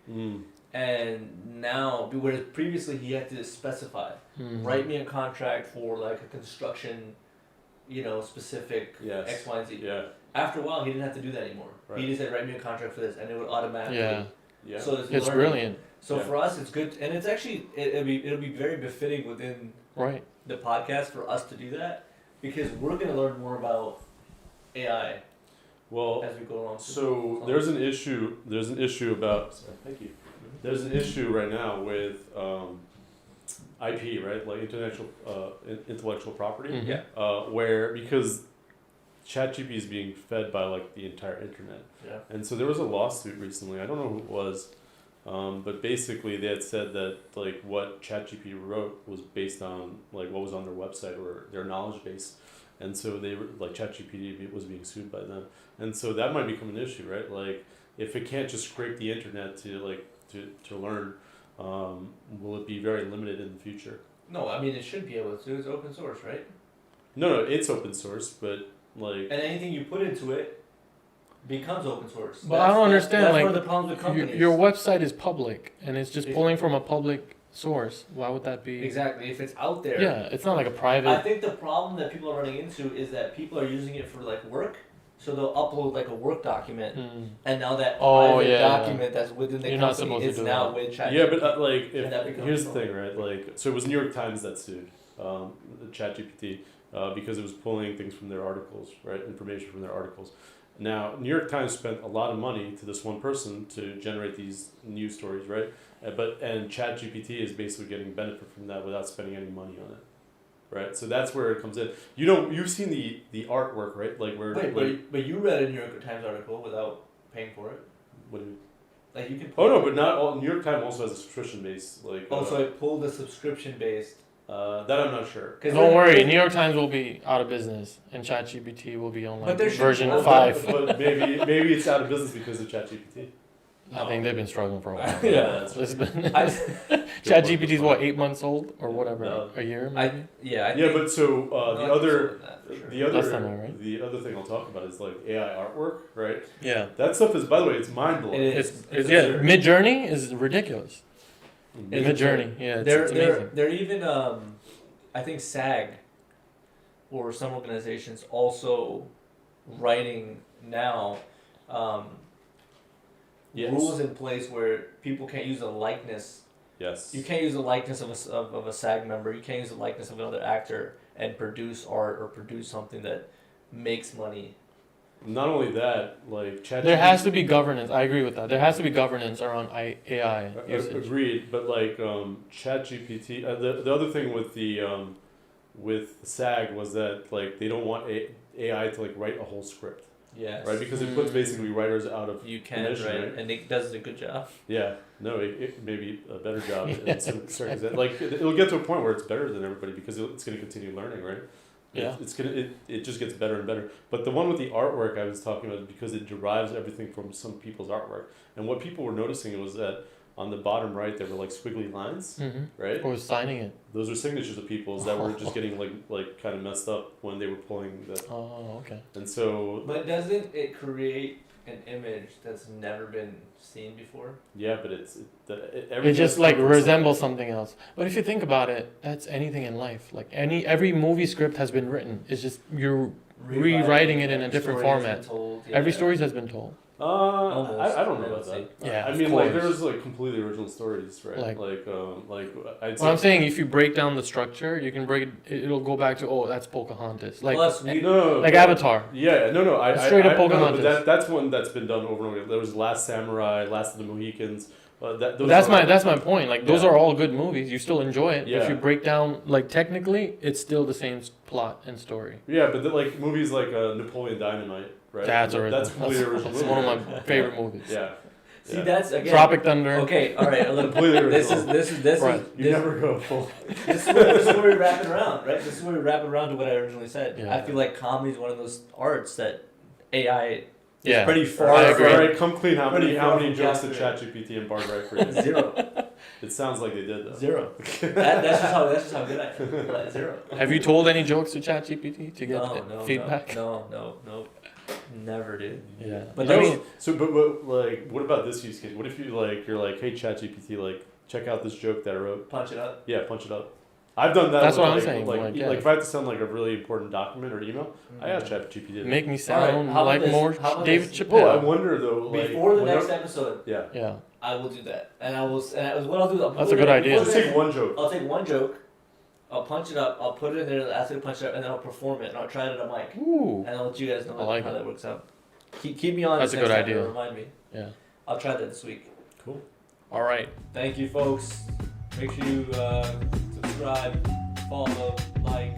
[SPEAKER 1] and now, whereas previously he had to specify,
[SPEAKER 2] Mhm.
[SPEAKER 1] write me a contract for a construction, specific
[SPEAKER 3] Yes.
[SPEAKER 1] X, Y, and Z.
[SPEAKER 3] Yeah.
[SPEAKER 1] After a while, he didn't have to do that anymore.
[SPEAKER 3] Right.
[SPEAKER 1] He just said, write me a contract for this, and it would automatically
[SPEAKER 2] Yeah.
[SPEAKER 3] Yeah.
[SPEAKER 1] So
[SPEAKER 2] It's brilliant.
[SPEAKER 1] So
[SPEAKER 3] Yeah.
[SPEAKER 1] for us, it's good, and it's actually it'll be very befitting within
[SPEAKER 2] Right.
[SPEAKER 1] the podcast for us to do that because we're gonna learn more about AI
[SPEAKER 3] Well,
[SPEAKER 1] as we go along.
[SPEAKER 3] so there's an issue. There's an issue about. Thank you. There's an issue right now with IP, right? Like intellectual property.
[SPEAKER 2] Mhm.
[SPEAKER 1] Yeah.
[SPEAKER 3] Where because ChatGPT is being fed by like the entire internet,
[SPEAKER 1] Yeah.
[SPEAKER 3] and so there was a lawsuit recently. I don't know who it was, but basically they had said that like what ChatGPT wrote was based on like what was on their website or their knowledge base, and so they were like ChatGPT was being sued by them, and so that might become an issue, right? Like if it can't just scrape the internet to learn, will it be very limited in the future?
[SPEAKER 1] No, I mean it should be able to. It's open source, right?
[SPEAKER 3] No, it's open source, but like
[SPEAKER 1] And anything you put into it becomes open source.
[SPEAKER 2] But I don't understand,
[SPEAKER 1] That's
[SPEAKER 2] like,
[SPEAKER 1] one of the problems with companies.
[SPEAKER 2] Your website is public, and it's just pulling from a public source. Why would that be?
[SPEAKER 1] Exactly. If it's out there.
[SPEAKER 2] Yeah, it's not like a
[SPEAKER 1] I
[SPEAKER 2] private.
[SPEAKER 1] think the problem that people are running into is that people are using it for like work, so they'll upload like a work document, and now that private document that's within the
[SPEAKER 2] You're not
[SPEAKER 1] company
[SPEAKER 2] supposed to
[SPEAKER 1] is
[SPEAKER 2] do
[SPEAKER 1] now
[SPEAKER 2] that.
[SPEAKER 1] with ChatGPT.
[SPEAKER 3] yeah, but like
[SPEAKER 1] And that
[SPEAKER 3] if
[SPEAKER 1] becomes
[SPEAKER 3] here's the
[SPEAKER 1] problem.
[SPEAKER 3] thing, right? Like so it was New York Times that sued ChatGPT because it was pulling things from their articles, right? Information from their articles. Now New York Times spent a lot of money to this one person to generate these news stories, right? And ChatGPT is basically getting benefit from that without spending any money on it, right? So that's where it comes in. You've seen the artwork, right? Like where
[SPEAKER 1] Wait, but you read a New York Times article without paying for it.
[SPEAKER 3] what do you,
[SPEAKER 1] Like you can.
[SPEAKER 3] oh no, but not all. New York Times also has a subscription base, like
[SPEAKER 1] Also, it pulled the subscription based.
[SPEAKER 3] that I'm not sure.
[SPEAKER 2] Don't worry, New York Times will be out of business, and ChatGPT will be on
[SPEAKER 1] But
[SPEAKER 2] like
[SPEAKER 1] there should
[SPEAKER 2] version
[SPEAKER 1] be-
[SPEAKER 2] 5.
[SPEAKER 3] But maybe it's out of business because of ChatGPT.
[SPEAKER 2] I think they've been struggling for a while.
[SPEAKER 1] Yeah,
[SPEAKER 3] that's
[SPEAKER 2] It's been
[SPEAKER 1] I,
[SPEAKER 2] ChatGPT is what, 8 months old or whatever,
[SPEAKER 3] No.
[SPEAKER 2] a year
[SPEAKER 1] I,
[SPEAKER 2] maybe.
[SPEAKER 1] yeah. I
[SPEAKER 3] Yeah,
[SPEAKER 1] think,
[SPEAKER 3] but so
[SPEAKER 1] no, I think so with that, for sure.
[SPEAKER 3] the
[SPEAKER 2] That's
[SPEAKER 3] other
[SPEAKER 2] not right.
[SPEAKER 3] the other thing I'll talk about is like AI artwork, right?
[SPEAKER 2] Yeah,
[SPEAKER 3] That stuff is, by the way, it's mind blowing.
[SPEAKER 1] It
[SPEAKER 2] it's,
[SPEAKER 1] is.
[SPEAKER 2] yeah.
[SPEAKER 1] absurd.
[SPEAKER 2] Mid Journey is ridiculous.
[SPEAKER 1] It's
[SPEAKER 2] Mid Journey, yeah, it's
[SPEAKER 1] They're
[SPEAKER 2] amazing.
[SPEAKER 1] they're even I think SAG or some organizations also writing now
[SPEAKER 3] Yes.
[SPEAKER 1] rules in place where people can't use a likeness.
[SPEAKER 3] Yes.
[SPEAKER 1] You can't use the likeness of a SAG member. You can't use the likeness of another actor and produce art or produce something that makes money.
[SPEAKER 3] Not only that, like ChatGPT.
[SPEAKER 2] There has to be governance. I agree with that. There has to be governance around AI usage.
[SPEAKER 3] Agreed, but like ChatGPT. The other thing with the with SAG was that like they don't want AI to like write a whole script,
[SPEAKER 1] Yes.
[SPEAKER 3] right? Because it puts basically writers out of
[SPEAKER 1] You can,
[SPEAKER 3] commission,
[SPEAKER 1] right? And it does a good job.
[SPEAKER 3] Yeah, no, it may be a better job
[SPEAKER 2] Yeah,
[SPEAKER 3] in some certain extent. Like it'll get to a point where it's better than everybody because it's going to continue learning, right?
[SPEAKER 2] Yeah.
[SPEAKER 3] It just gets better and better. But the one with the artwork I was talking about is because it derives everything from some people's artwork. And what people were noticing was that on the bottom right there were like squiggly lines, right?
[SPEAKER 2] Or signing it.
[SPEAKER 3] Those are signatures of people's that were just getting like kind of messed up when they were pulling that.
[SPEAKER 2] Oh, okay.
[SPEAKER 3] And so
[SPEAKER 1] But doesn't it create an image that's never been seen before?
[SPEAKER 3] yeah, but
[SPEAKER 2] It
[SPEAKER 3] everything
[SPEAKER 2] just
[SPEAKER 3] has
[SPEAKER 2] like
[SPEAKER 3] come from
[SPEAKER 2] resembles something else. But if you think about it, that's anything in life. Like every movie script has been written. It's just you're rewriting it in a
[SPEAKER 1] every
[SPEAKER 2] different
[SPEAKER 1] story has been
[SPEAKER 2] format.
[SPEAKER 1] told,
[SPEAKER 2] Every
[SPEAKER 1] yeah.
[SPEAKER 2] story has been told.
[SPEAKER 3] I don't know
[SPEAKER 1] I
[SPEAKER 3] about
[SPEAKER 1] would say.
[SPEAKER 3] that.
[SPEAKER 2] Yeah,
[SPEAKER 3] I
[SPEAKER 2] of
[SPEAKER 3] mean, like
[SPEAKER 2] course.
[SPEAKER 3] there's like completely original stories, right?
[SPEAKER 2] Like-
[SPEAKER 3] I'd say.
[SPEAKER 2] Well, I'm saying if you break down the structure, you can break it. It'll go back to that's Pocahontas. Like
[SPEAKER 1] Plus, we,
[SPEAKER 3] no,
[SPEAKER 2] like Avatar.
[SPEAKER 3] Yeah, no.
[SPEAKER 2] Straight up
[SPEAKER 3] no,
[SPEAKER 2] Pocahontas.
[SPEAKER 3] but that's one that's been done over and over again. There was Last Samurai, Last of the Mohicans. Those
[SPEAKER 2] That's my point. Like those
[SPEAKER 3] Yeah.
[SPEAKER 2] are all good movies. You still enjoy it.
[SPEAKER 3] Yeah.
[SPEAKER 2] If you break down like technically, it's still the same plot and story.
[SPEAKER 3] Yeah, but like movies like Napoleon Dynamite, right?
[SPEAKER 2] That's original.
[SPEAKER 3] That's completely original.
[SPEAKER 2] That's
[SPEAKER 3] movie.
[SPEAKER 2] one of my favorite movies.
[SPEAKER 3] Yeah.
[SPEAKER 1] see,
[SPEAKER 3] Yeah.
[SPEAKER 1] that's again.
[SPEAKER 2] Tropic Thunder.
[SPEAKER 1] Okay, all right. Look,
[SPEAKER 3] Completely
[SPEAKER 1] this
[SPEAKER 3] original.
[SPEAKER 1] is
[SPEAKER 2] Right.
[SPEAKER 3] You
[SPEAKER 1] this,
[SPEAKER 3] never go full.
[SPEAKER 1] this is where we wrap it around, right? This is where we wrap it around to what I originally said.
[SPEAKER 2] Yeah.
[SPEAKER 1] I feel like comedy is one of those arts that AI
[SPEAKER 2] Yeah.
[SPEAKER 1] is pretty far.
[SPEAKER 2] I agree.
[SPEAKER 3] All right, come clean. How
[SPEAKER 1] Pretty
[SPEAKER 3] many
[SPEAKER 1] far from
[SPEAKER 3] jokes did
[SPEAKER 1] capturing.
[SPEAKER 3] ChatGPT and Bard write for you?
[SPEAKER 1] Zero.
[SPEAKER 3] It sounds like they did though.
[SPEAKER 1] Zero. That's just how good I am. Like, zero.
[SPEAKER 2] Have you told any jokes to ChatGPT to get
[SPEAKER 1] No,
[SPEAKER 2] feedback?
[SPEAKER 1] No. Never, dude.
[SPEAKER 2] Yeah.
[SPEAKER 1] But
[SPEAKER 3] You
[SPEAKER 2] I
[SPEAKER 3] know,
[SPEAKER 2] mean,
[SPEAKER 3] but like, what about this use case? What if you're like, hey ChatGPT, like, check out this joke that I wrote.
[SPEAKER 1] Punch it up.
[SPEAKER 3] Yeah, punch it up. I've done that.
[SPEAKER 2] That's
[SPEAKER 3] with,
[SPEAKER 2] what I'm
[SPEAKER 3] like,
[SPEAKER 2] saying,
[SPEAKER 3] Like,
[SPEAKER 2] like, yeah.
[SPEAKER 3] like if I have to send like a really important document or email, I ask ChatGPT. to-
[SPEAKER 2] make me
[SPEAKER 1] All right,
[SPEAKER 2] sound
[SPEAKER 1] how about
[SPEAKER 2] like
[SPEAKER 1] this?
[SPEAKER 2] more
[SPEAKER 1] How about
[SPEAKER 2] David
[SPEAKER 1] this?
[SPEAKER 3] Oh, I
[SPEAKER 2] Chappelle.
[SPEAKER 3] wonder though. Like,
[SPEAKER 1] Before the
[SPEAKER 3] whenever-
[SPEAKER 1] next episode,
[SPEAKER 3] Yeah.
[SPEAKER 2] Yeah.
[SPEAKER 1] I will do that, and I will. And what I'll do,
[SPEAKER 2] That's a good idea.
[SPEAKER 3] Just take one joke.
[SPEAKER 1] I'll take one joke, I'll punch it up, I'll put it in there, ask it to punch it up, and then I'll perform it, and I'll try it at a mic,
[SPEAKER 2] Ooh.
[SPEAKER 1] and I'll let you guys know
[SPEAKER 2] I like
[SPEAKER 1] how
[SPEAKER 2] it.
[SPEAKER 1] that works out. Keep me on.
[SPEAKER 2] That's a
[SPEAKER 1] next
[SPEAKER 2] good
[SPEAKER 1] time to
[SPEAKER 2] idea.
[SPEAKER 1] Remind me.
[SPEAKER 2] Yeah.
[SPEAKER 1] I'll try that this week.
[SPEAKER 3] Cool.
[SPEAKER 2] All right.
[SPEAKER 1] Thank you, folks. Make sure you subscribe, follow, like.